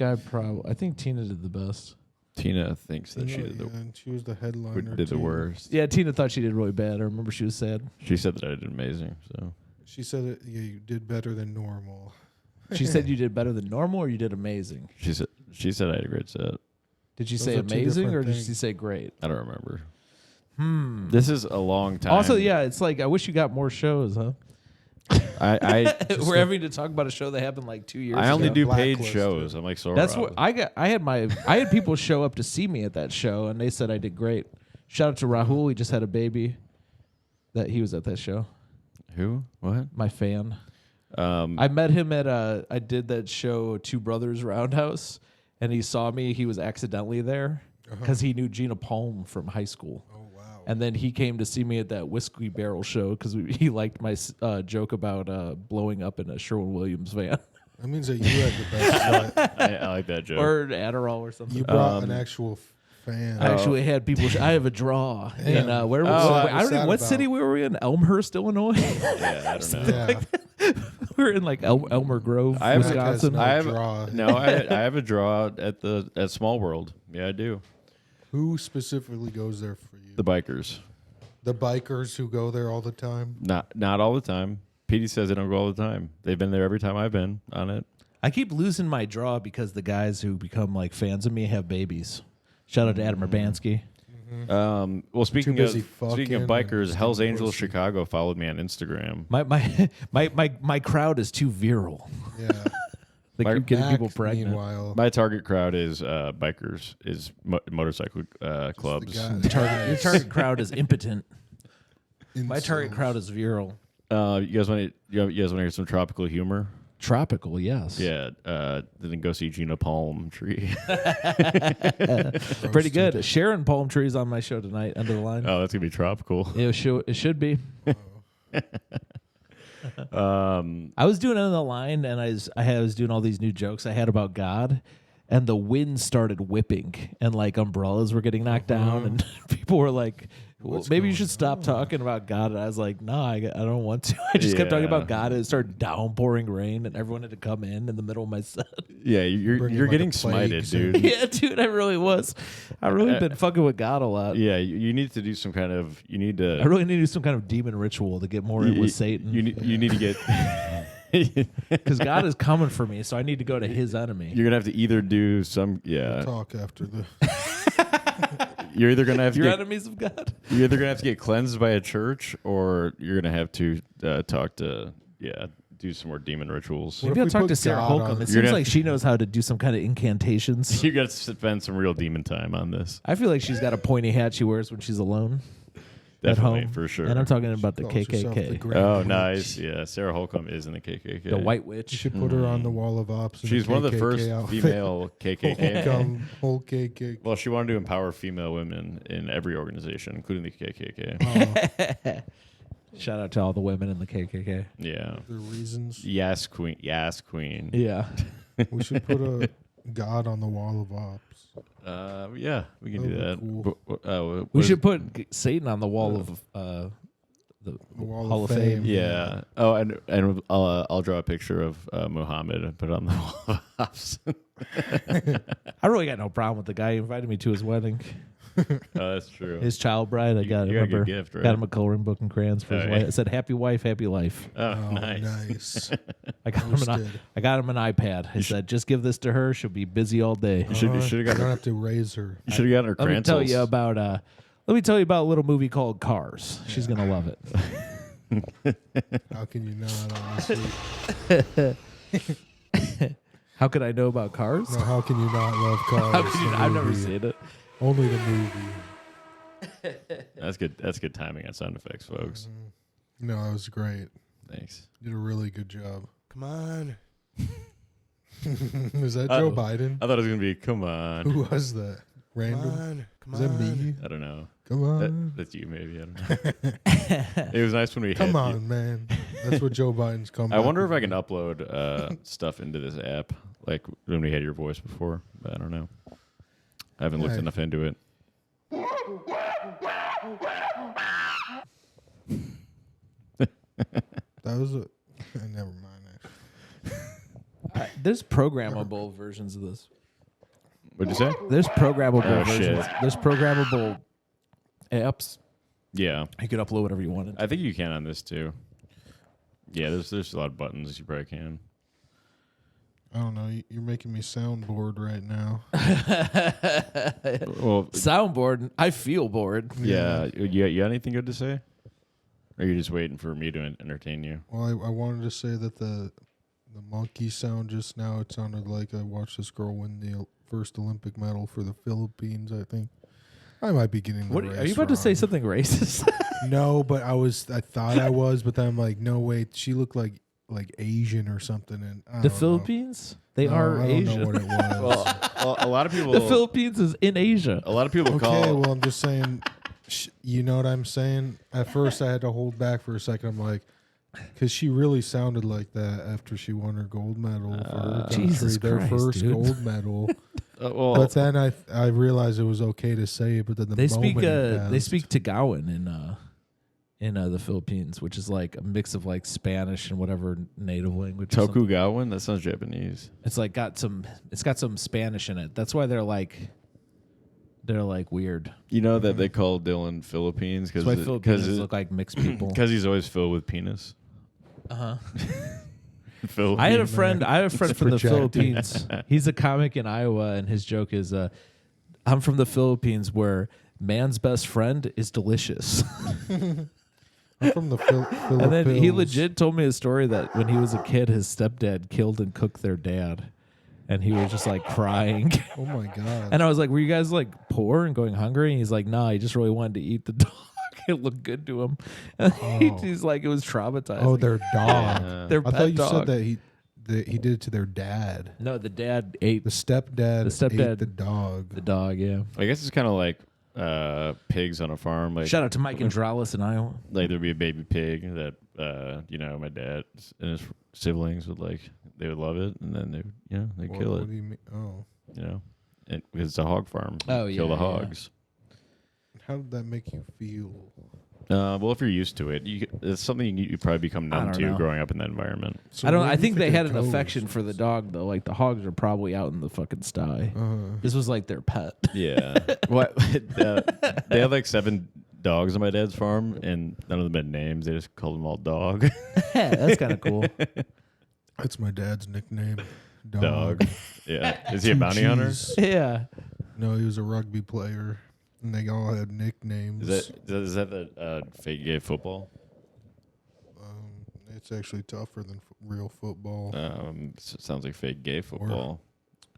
I think Tina did the best. Tina thinks that she Yeah, did the and she was the headliner. did the too. worst. Yeah, Tina thought she did really bad. I remember she was sad. She said that I did amazing. So She said it. Yeah, you did better than normal. She said you did better than normal or you did amazing. she said I had a great set. Did she Those say are two amazing or different did things. she say great? I don't remember. Hmm. This is a long time. Also, yeah, it's like I wish you got more shows, huh? I We're having to talk about a show that happened like 2 years I only ago. do paid Blacklisted. shows. I'm like sorry. That's what I got. I had people show up to see me at that show, and they said I did great. Shout out to Rahul. He just had a baby. That he was at that show. Who? What? My fan. Um, I met him at I did that show Two Brothers Roundhouse, and he saw me. He was accidentally there because he knew Gina Palm from high school. Oh wow. And then he came to see me at that Whiskey Barrel show because he liked my joke about blowing up in a Sherwin-Williams van. That means that you had the best set. I like that joke. Or Adderall or something. You brought an actual fan. I actually had people. I have a draw. Damn. And where Oh, was I I don't was know sad what about- city we were in. Elmhurst, Illinois. yeah, I don't know. Yeah. We were in like Elmer Grove, I have a- Wisconsin. no I have draw. no. I have a draw at Small World. Yeah, I do. Who specifically goes there for you? The bikers. The bikers who go there all the time. Not all the time. Petey says they don't go all the time. They've been there every time I've been on it. I keep losing my draw because the guys who become like fans of me have babies. Shout out to Adam Urbanski. Well, speaking busy of fucking bikers, and Hell's staying Angels pussy. Chicago followed me on Instagram. My crowd is too virile. Yeah. They My- keep getting Mack, people pregnant. Meanwhile, My target crowd is bikers, is motorcycle clubs. guy- Your target crowd is impotent. My target crowd is virile. You guys want to hear some tropical humor? Tropical, yes. Yeah. Then go see Gina Palm Tree. Pretty good. Sharon Palm Tree's on my show tonight. End of the line. Oh, that's gonna be tropical. It should be. I was doing End of the Line, and I was doing all these new jokes I had about God, and the wind started whipping, and like umbrellas were getting knocked down, and people were like, well, maybe you should stop talking about God. And I was like, no, I don't want to. I just kept talking about God, and it started downpouring rain, and everyone had to come in the middle of my set. Yeah, you're getting smited, dude. Yeah, dude, I really was. I really been fucking with God a lot. Yeah, you need to do some kind of. I really need to do some kind of demon ritual to get more in with Satan. You need to get. Because God is coming for me, so I need to go to His enemy. You're gonna have to either do some. Yeah. We'll talk after the. You're either gonna have Your enemies of God. You're either gonna have to get cleansed by a church, or you're gonna have to do some more demon rituals. Maybe I'll talk to Sarah Holcomb. It seems like she knows how to do some kind of incantations. You got to spend some real demon time on this. I feel like she's got a pointy hat she wears when she's alone. Definitely, at home. for sure. And I'm talking about the KKK. Oh, nice. Yeah, Sarah Holcomb is in the KKK. The White Witch. You should put her on the wall of ops. She's one of the first female KKK. Whole KKK. Well, she wanted to empower female women in every organization, including the KKK. Oh. Shout out to all the women in the KKK. Yeah. The reasons. Yes, queen. Yes, queen. Yeah. We should put a God on the wall of ops. Yeah, we can do that. Cool. We should put Satan on the wall of the wall Hall of Fame. Yeah. Oh, and I'll draw a picture of Muhammad and put it on the wall of ops. I really got no problem with the guy. He invited me to his wedding. Oh, that's true. His child bride. You got a good gift, right? Got him a coloring book and crayons for his Oh, wife. yeah. It said "Happy Wife, Happy Life." Oh, Oh, nice. nice. I got him an iPad. I said, "Just give this to her. She'll be busy all day." You should have You got don't her. have to raise her. You should have gotten her Let me crantles. tell you about a little movie called Cars. She's gonna love it. How can you not, honestly? How could I know about Cars? No, how can you not love How Cars? could you, the I've never movie? seen it. Only the movie. That's good. That's good timing on sound effects, folks. No, that was great. Thanks. You did a really good job. Come on. Was that Joe Biden? I thought it was gonna be. Come on. Who was that? Random? Come on. Come Is that me? I don't know. Come on. That's you, maybe. I don't know. It was nice when we. Come had on, you. man. That's what Joe Biden's come. I wonder if I can upload stuff into this app, like when we had your voice before. But I don't know. I haven't looked Hey. enough into it. That was a. Never mind. There's programmable versions of this. What'd you say? There's programmable Oh, versions. shit. There's programmable apps. Yeah, You could upload whatever you wanted. I think you can on this too. Yeah, there's a lot of buttons you probably can. I don't know. You're making me sound bored right now. Well, Soundboard. I feel bored. yeah. You got anything good to say? Or are you just waiting for me to entertain you? Well, I wanted to say that the monkey sound just now, it sounded like I watched this girl win the first Olympic medal for the Philippines, I think. I might be getting the What race are you about to say? wrong. Something racist? No, but I thought I was, but then I'm like, no, wait, she looked like Asian or something. And I The don't know. Philippines? They No, are I don't Asian. know what it was. Well, a lot of people. The Philippines is in Asia. A lot of people Okay, call. well, I'm just saying, you know what I'm saying? At first, I had to hold back for a second. I'm like, because she really sounded like that after she won her gold medal for her country, Jesus their Christ, first dude. gold medal. Well, But then I realized it was okay to say it. But then the They moment speak it passed, they speak Tagawan in the Philippines, which is like a mix of like Spanish and whatever native language. or something. Tokugawa, that sounds Japanese. It's like got some Spanish in it. That's why they're like weird. You know that they call Dylan Philippines That's why Filipinos look like mixed people. because he's always filled with penis. Uh-huh. Philippines. I had a friend from the projecting. Philippines. He's a comic in Iowa, and his joke is, "I'm from the Philippines, where man's best friend is delicious." I'm from the Philippines. And then he legit told me a story that when he was a kid, his stepdad killed and cooked their dad, and he was just like crying. Oh my god! And I was like, "Were you guys like poor and going hungry?" And he's like, "Nah, he just really wanted to eat the dog." fucking look good to him. Oh. He's like, it was traumatizing. Oh, their dog. Their I pet thought you dog. said that he did it to their dad. No, the dad ate The stepdad stepdad- ate the dog. the dog. Yeah. I guess it's kind of like pigs on a farm. Like Shout out to Mike and Dralis in Iowa. like there'd be a baby pig that my dad and his siblings they would love it, and then they'd kill What it. do you mean? Oh. And it's a hog farm. Oh, Kill the yeah, yeah. hogs. How did that make you feel? Well, if you're used to it, it's something you probably become I numb don't to know. growing up in that environment. So I don't. where I do you think they it had an goes? affection for the dog though. Like the hogs are probably out in the fucking sty. This was like their pet. Yeah. What? They had like 7 dogs on my dad's farm, and none of them had names. They just called them all Dog. Yeah, that's kind of cool. That's my dad's nickname. Dog. Yeah. Is he a bounty hunter? Cheese. Yeah. No, he was a rugby player, and they all had nicknames. Is that the fake gay football? It's actually tougher than real football. Sounds like fake gay football.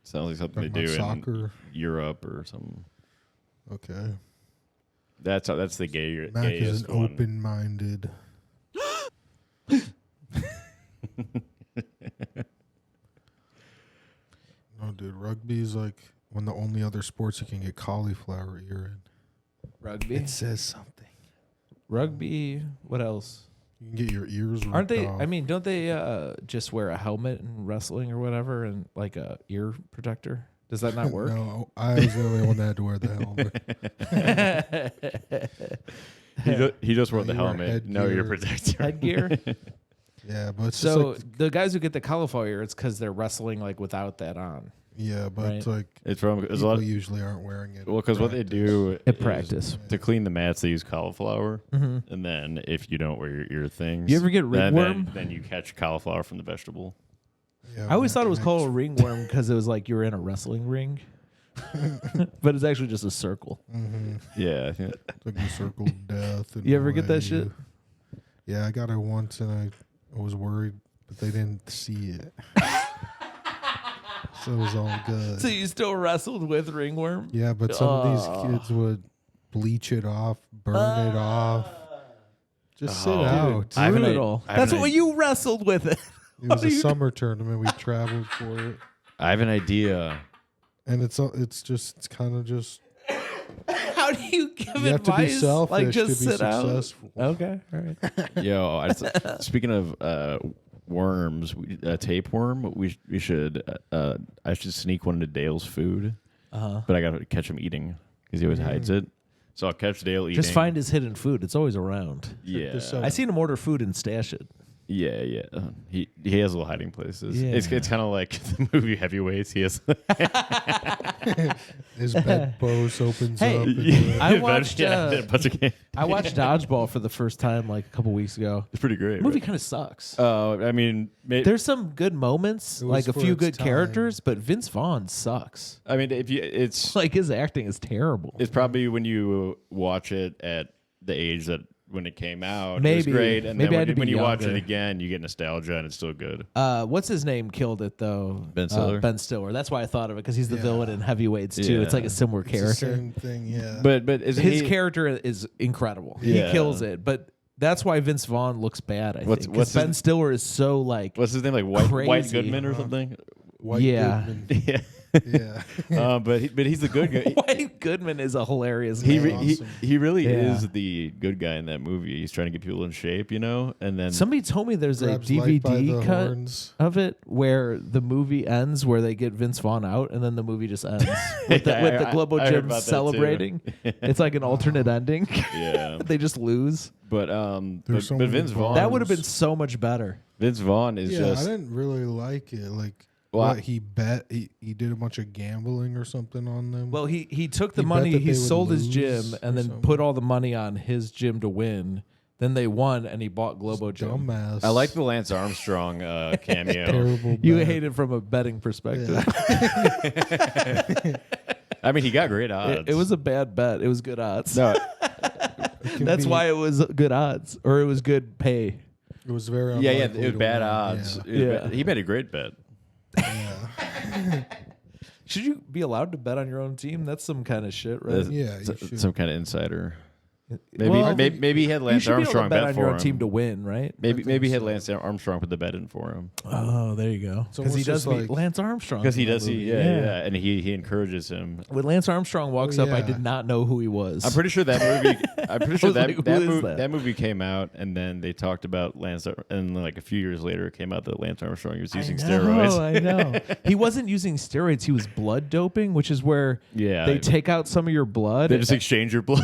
Sounds like something they Talking do about in soccer. Europe or something. Okay. That's the gay. Mac is gayest an one. open-minded. No, dude, rugby is like one of the only other sports you can get cauliflower ear in. Rugby. It says something. Rugby. What else? You can get your ears ripped Aren't they? off. I mean, don't they just wear a helmet in wrestling or whatever, and like a ear protector? Does that not work? No, I was the only one that had to wear the helmet. He just wore No, the you wear helmet. No, you're headgear. protector. Headgear. Yeah, but it's So just like, the guys who get the cauliflower, it's because they're wrestling like without that on. yeah, but Right. it's like It's from there's a people lot. usually aren't wearing it. Well, because what they do At is practice. to clean the mats, they use cauliflower, Mm-hmm. and then if you don't wear your ear things, You ever get then, ringworm? then you catch cauliflower from the vegetable. Yeah, I always thought it was Mac called a ringworm because it was like you were in a wrestling ring, but it's actually just a circle. Yeah, I think It's like the circle of death. And You ever get that shit? Yeah, I got it once, and I was worried, but they didn't see it. So it was all good. So you still wrestled with ringworm? Yeah, but some of these kids would bleach it off, burn it off. Just sit out. I have an Brutal. I have That's an what you wrestled with it. It was a summer tournament. We traveled for it, I have an idea. and it's kind of just How do you give you have to be advice? selfish Like just to be sit out. successful. Okay, all right. Yo, speaking of worms, tapeworm, we should I should sneak one into Dale's food, but I gotta catch him eating because he always hides it. So I'll catch Dale eating. Just find his hidden food. It's always around. Yeah, this out. I seen him order food and stash it. yeah. He has little hiding places. Yeah. It's kind of like the movie Heavyweights. He has. His bedpost opens Hey, up. And I watched, a bunch of games. I watched Dodgeball for the first time like a couple weeks ago. It's pretty great. The movie kind of sucks. I mean, There's some good moments, It was like a for few its good time. characters, but Vince Vaughn sucks. I mean, it's Like his acting is terrible. it's probably when you watch it at the age that when it came out, it was Maybe. great, and Maybe I had then to when be you watch it younger. again, you get nostalgia, and it's still good. What's his name killed it though? Ben Stiller? Ben Stiller. That's why I thought of it because he's the Yeah. villain in Heavyweights too. Yeah. It's like a similar it's the character. same thing, yeah. But isn't His he, character is incredible. Yeah. He kills it, but that's why Vince Vaughn looks bad. I What's- think what's because Ben his- Stiller is so like what's his name? Like White Crazy. Goodman or something? White yeah. Goodman. Yeah. Yeah. But he's the good guy. White Goodman is a hilarious He, name. Awesome. he really Yeah. is the good guy in that movie. He's trying to get people in shape, and then Somebody told me there's a Grabs life by DVD the cut horns. of it where the movie ends where they get Vince Vaughn out and then the movie just ends with the, Yeah, with the Globo I heard Gym about that too. celebrating. It's like an alternate ending. yeah. They just lose. But There's so but many Vince Vaughn. That would have been so much better. Vince Vaughn is Yeah, just I didn't really like it. Like, Well, what he bet he did a bunch of gambling or something on them. Well, he took the He bet money, that he they would sold his lose gym or and then something. put all the money on his gym to win. Then they won and he bought Globo Gym. dumbass. I like the Lance Armstrong cameo. terrible. You bet. hate it from a betting perspective. Yeah. I mean, he got great odds. It was a bad bet. It was good odds. no. It can That's be- why it was good odds, or it was good pay. it was very. Yeah, unlikely it was to bad win. odds. Yeah. It was Yeah. bad. He made a great bet. Yeah. Should you be allowed to bet on your own team? That's some kind of shit, right? That's- Yeah, you s- should. some kind of insider. Maybe he had Lance you should Armstrong be able to bet bet on for your own him. team to win, right? Maybe he had Lance Armstrong put the bet in for him. Oh, there you go. Because he almost does just beat like- Lance Armstrong. Because he in that does, movie. yeah, and he encourages him. When Lance Armstrong walks up, I yeah. did not know who he was. I'm pretty sure that movie. I'm pretty sure was like, who is that? that movie came out, and then they talked about Lance, and then like a few years later, it came out that Lance Armstrong was using steroids. I know. He wasn't using steroids. He was blood doping, which is where Yeah, they take out some of your blood. they just exchange your blood.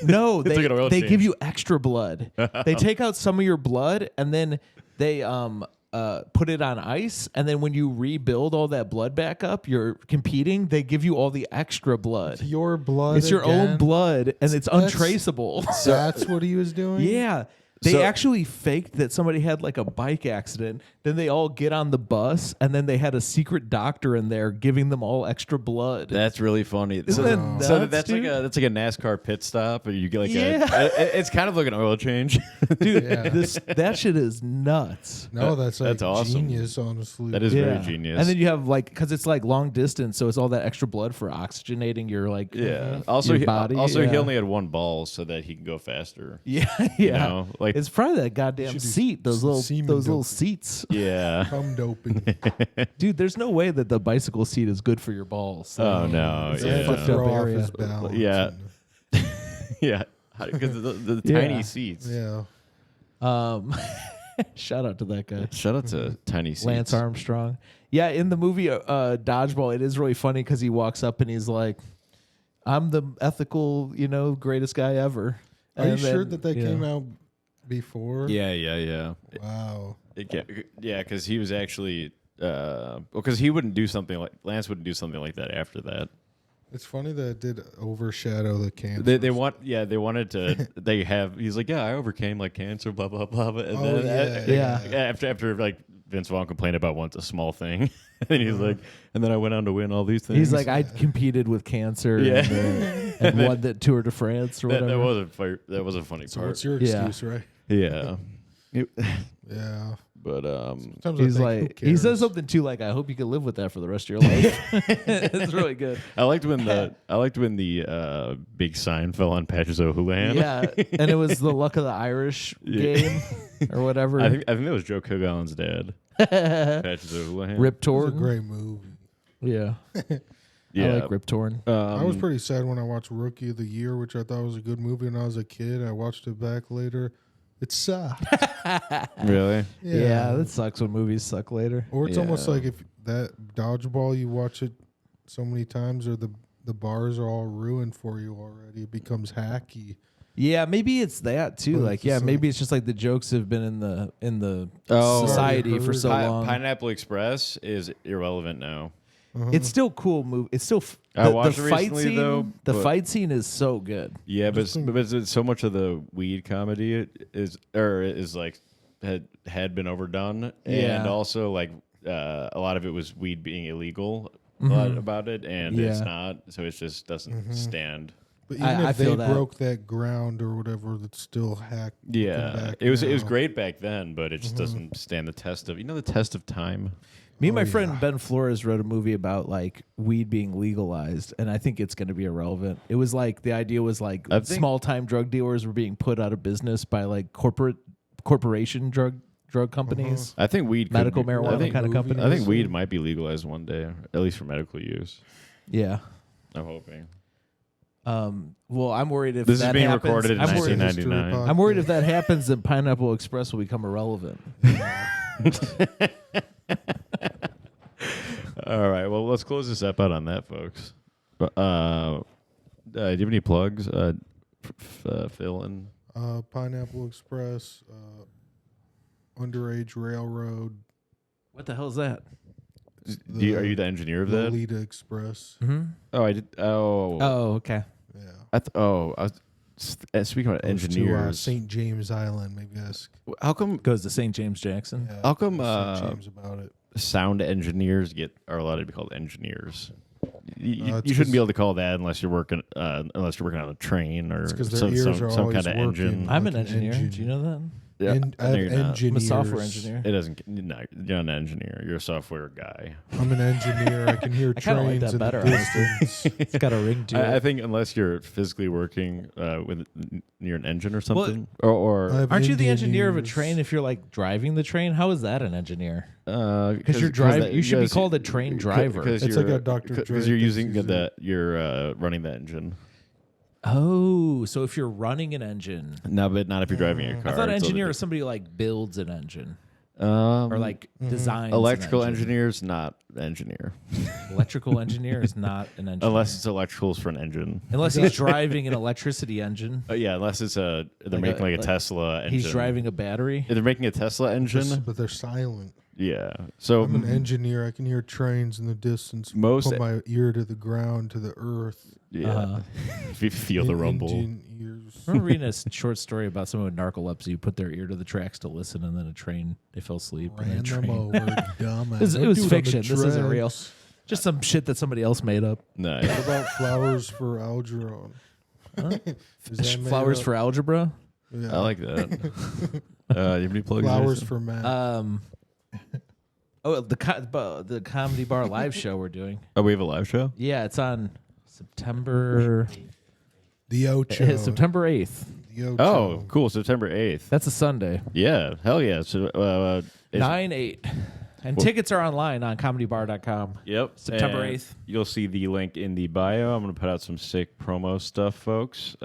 No, It's like an oil they change. give you extra blood. They take out some of your blood and then they put it on ice. And then when you rebuild all that blood back up, you're competing. They give you all the extra blood. Your blood. It's your own again? blood, and it's untraceable. That's what he was doing. Yeah. They So- actually faked that somebody had like a bike accident. Then they all get on the bus, and then they had a secret doctor in there giving them all extra blood. That's really funny. Isn't that nuts, that's dude? like a NASCAR pit stop, or you get like Yeah. it's kind of like an oil change. Dude, Yeah. that shit is nuts. No, that's like That's awesome. genius. Honestly, That is very genius. And then you have like, because it's like long distance, so it's all that extra blood for oxygenating your like yeah. Also, your body. he yeah. only had one ball so that he can go faster. yeah, yeah. You know, like It's probably that goddamn should do seat, those little semen little doping. seats. yeah. cum doping. Dude, there's no way that the bicycle seat is good for your balls. Oh no. It's a Yeah. fucked up Throw off area. his balance. Yeah. and- Yeah. Because the Yeah. tiny seats. yeah. Shout out to that guy. Shout out to tiny seats. Lance Armstrong. Yeah, in the movie Dodgeball, it is really funny because he walks up and he's like, "I'm the ethical, greatest guy ever." Are you And sure then, that you came know, out before? Yeah. Wow. Yeah, because he was actually, because he wouldn't do something like Lance wouldn't do something like that after that. It's funny that it did overshadow the cancer. They wanted to. He's like, yeah, I overcame like cancer, blah blah blah. And Oh, then, yeah. after like Vince Vaughn complained about once a small thing, and he's like, and then I went on to win all these things. He's like, I competed with cancer Yeah. and won the Tour de France or whatever. that was a funny So part. what's your Yeah. excuse, right? Yeah. Yeah. But Sometimes I He's think, like, who he says cares? something too, like, I hope you can live with that for the rest of your life. It's really good. I liked when the big sign fell on Patches O'Houlihan. Yeah, and it was the Luck of the Irish game or whatever. I think that was Joe Kilgallen's dad. Patches O'Houlihan. Rip It's a Torn. great movie. Yeah. Yeah. I like Rip Torn. I was pretty sad when I watched Rookie of the Year, which I thought was a good movie when I was a kid. I watched it back later. It sucked. Really. Yeah, that sucks when movies suck later. Or it's almost Yeah. like if that Dodgeball, you watch it so many times, or the bars are all ruined for you already. It becomes hacky. Yeah, maybe it's that too. But Like, it's yeah, like- maybe it's just like the jokes have been in the Oh. society for so long. Pineapple Express is irrelevant now. It's still cool movie. It's still I watched it fight recently, scene. though, The but- fight scene is so good. Yeah, but it's so much of the weed comedy is like had been overdone, Yeah. and also like a lot of it was weed being illegal. A lot about it, and it's Yeah. not, so it just doesn't stand. But even I if feel they that. broke that ground or whatever, that's still hacked. Yeah, back it was now. great back then, but it just doesn't stand the test of the test of time. Me and my Oh, friend yeah. Ben Flores wrote a movie about like weed being legalized, and I think it's going to be irrelevant. It was like the idea was like I think- small time drug dealers were being put out of business by like corporation drug companies. I think weed, Medical could be, marijuana I think, kind of companies. I think weed might be legalized one day, at least for medical use. Yeah. I'm hoping. Well, I'm worried if This that is being happens, recorded in I'm worried, 1999. I'm worried if that happens, then Pineapple Express will become irrelevant. All right, well, let's close this up out on that, folks. Do you have any plugs? Phil and Pineapple Express, Underage Railroad, What the hell is that? are you the engineer of that? Lolita Express. Mm-hmm. Oh, I did. Oh, Oh, okay. Yeah. I was speaking about Goes to, engineers. St. James Island, maybe ask How come? Goes to St. James Jackson. yeah, How come, St. James about it. Sound engineers are allowed to be called engineers? You It's shouldn't 'cause- be able to call that unless you're working on a train or It's 'cause their some ears are kind always of engine. working. I'm Like an an engineer. engine. Do you know that? Yeah, I have you're not. I'm a engineers. software engineer. It doesn't. No, you're not an engineer. You're a software guy. I'm an engineer. I can hear I kinda like trains that in better, the honestly. distance. It's got a ring to it. I think unless you're physically working near an engine or something, or I have Aren't you the engineer of a engineers. train if you're like driving the train? How is that an engineer? because you're driving. You should be called a train driver. It's like a Dr. Dre because you're thing, using Susan. you're running the engine. Oh, so if you're running an engine, No, but not if you're driving a car. I thought It's engineer other- is somebody who, like builds an engine or like designs. electrical an engine. engineers, not engineer, Electrical engineer is not an engineer unless it's electricals for an engine. unless he's driving an electricity engine. Yeah, unless it's they're making like a Tesla engine. He's driving a battery. If they're making a Tesla engine. But they're silent. Yeah. So I'm an engineer. I can hear trains in the distance. Most- Put my ear to the ground, to the earth. yeah, if you feel the rumble. Engine ears. I remember reading a short story about someone with narcolepsy who put their ear to the tracks to listen, and then a train, they fell asleep. And Ran the them train. over, dumbass. It was Don't do on fiction. the This isn't real. tracks. Just some shit that somebody else made up. Nice. What about flowers for Algernon? Is that made Flowers up? for algebra. Yeah. I like that. You have any plugs? flowers Jason? for Matt. The comedy bar live show we're doing. Oh, we have a live show. Yeah, it's on September the Ocho. September 8th. The Ocho. Oh, cool. September 8th. That's a Sunday. Yeah. Hell yeah. So, it's- 9/8. And tickets are online on comedybar.com. Yep. September And 8th. You'll see the link in the bio. I'm going to put out some sick promo stuff, folks.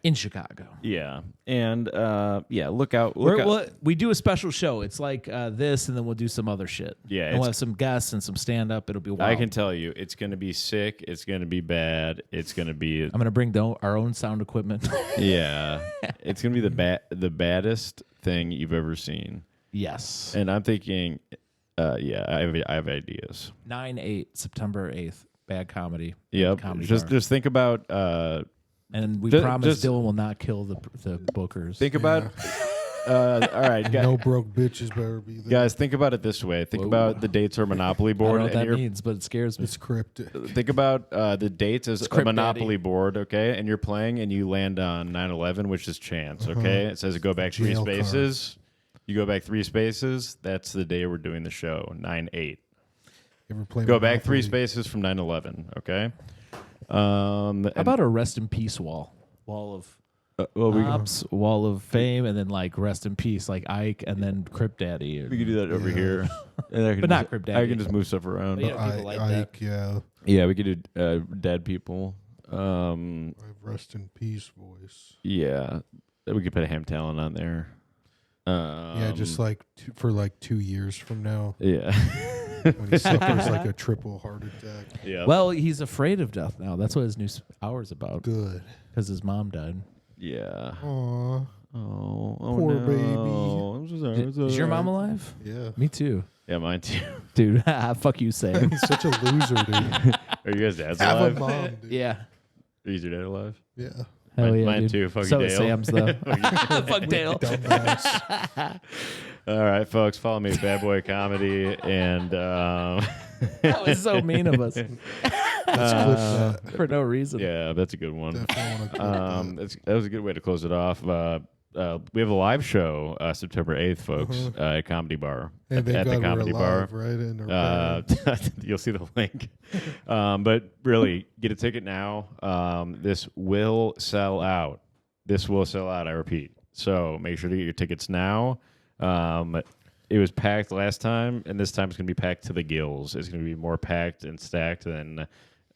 In Chicago. Yeah. And look out. Look out. We do a special show. It's like this, and then we'll do some other shit. Yeah, And we'll it's- have some guests and some stand-up. It'll be wild. I can tell you, it's going to be sick. It's going to be bad. It's going to be I'm going to bring our own sound equipment. yeah. It's going to be the baddest thing you've ever seen. Yes. And I'm thinking, I have ideas. 9/8, September 8th. Bad comedy. Yep. Comedy Just bar. just think about And we Ju- promise just- Dylan will not kill the bookers. think about all right, guys. No broke bitches better be there. Guys, think about it this way. Think Whoa. about the dates or Monopoly I don't board, know what and that you're means, but it scares me. It's cryptic. think about the dates as a Crypt Monopoly Daddy. board, okay? And you're playing, and you land on 9/11, which is chance, okay? It says go back 3 Jail card. spaces. You go back 3 spaces. That's the day we're doing the show. 9/8. You ever play Go back 3 Monopoly? spaces from 9/11, okay? How about a rest in peace wall? Wall of ops, wall of fame, and then like rest in peace, like Ike, and then Crypt Daddy. we could do that over Yeah. here. And I can But not just- Crypt I Daddy. can just move stuff around. But yeah. people like that. Ike, yeah. Yeah, we could do dead people. I have rest in peace voice. Yeah, we could put a ham talent on there. Yeah, just like for like 2 years from now, yeah, when he suffers like a triple heart attack. yeah. Well, he's afraid of death now. That's what his new hour's about. Good. Because his mom died. yeah. Aw, Oh, Poor no. baby. I'm so sorry. I'm so Is your sorry. mom alive? yeah. Me too. Yeah, mine too. Dude, fuck you, Sam. He's such a loser, dude. Are you guys dads Have a alive? mom, dude. Yeah. Is your dad alive? Yeah. Hell yeah, mine dude. too. Fuck So you, is Dale. Sam's, though. Fuck Dale. Dumbass. All right, folks, follow me at Bad Boy Comedy, and That was so mean of us. Let's clip that. For no reason. yeah, that's a good one. Definitely want to clip that. That was a good way to close it off. We have a live show September 8th, folks, at Comedy Bar. Hey, at thank the God Comedy we're Bar. alive, right? And they're You'll see the link. But really, get a ticket now. This will sell out. This will sell out, I repeat. So make sure to get your tickets now. It was packed last time, and this time it's going to be packed to the gills. It's going to be more packed and stacked than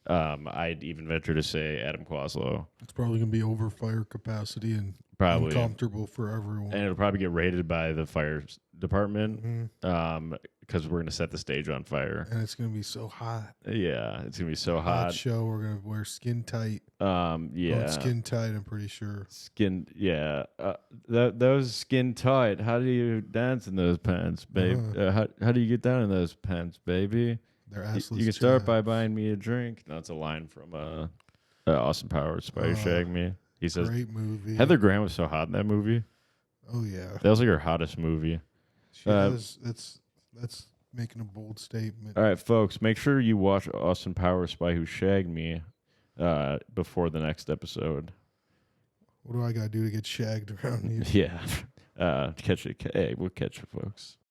I'd even venture to say Adam Quaslow. it's probably going to be over fire capacity and Probably. uncomfortable for everyone. And it'll probably get raided by the fire department Mhm. because we're going to set the stage on fire. And it's going to be so hot. Yeah, it's going to be so Hot hot. show. We're going to wear skin tight. Yeah. Going skin tight, I'm pretty sure. Skin, yeah. Those skin tight. How do you dance in those pants, babe? How do you get down in those pants, baby? They're You assless. can start by chaps. buying me a drink. No, it's a line from Austin Powers, Spider Shag Me. He says, Great movie. Heather Graham was so hot in that movie. Oh, yeah. That was like her hottest movie. She has, that's making a bold statement. All right, folks, make sure you watch Austin Powers, Spy Who Shagged Me before the next episode. What do I got to do to get shagged around you? Yeah. Catch it. Hey, we'll catch it, folks.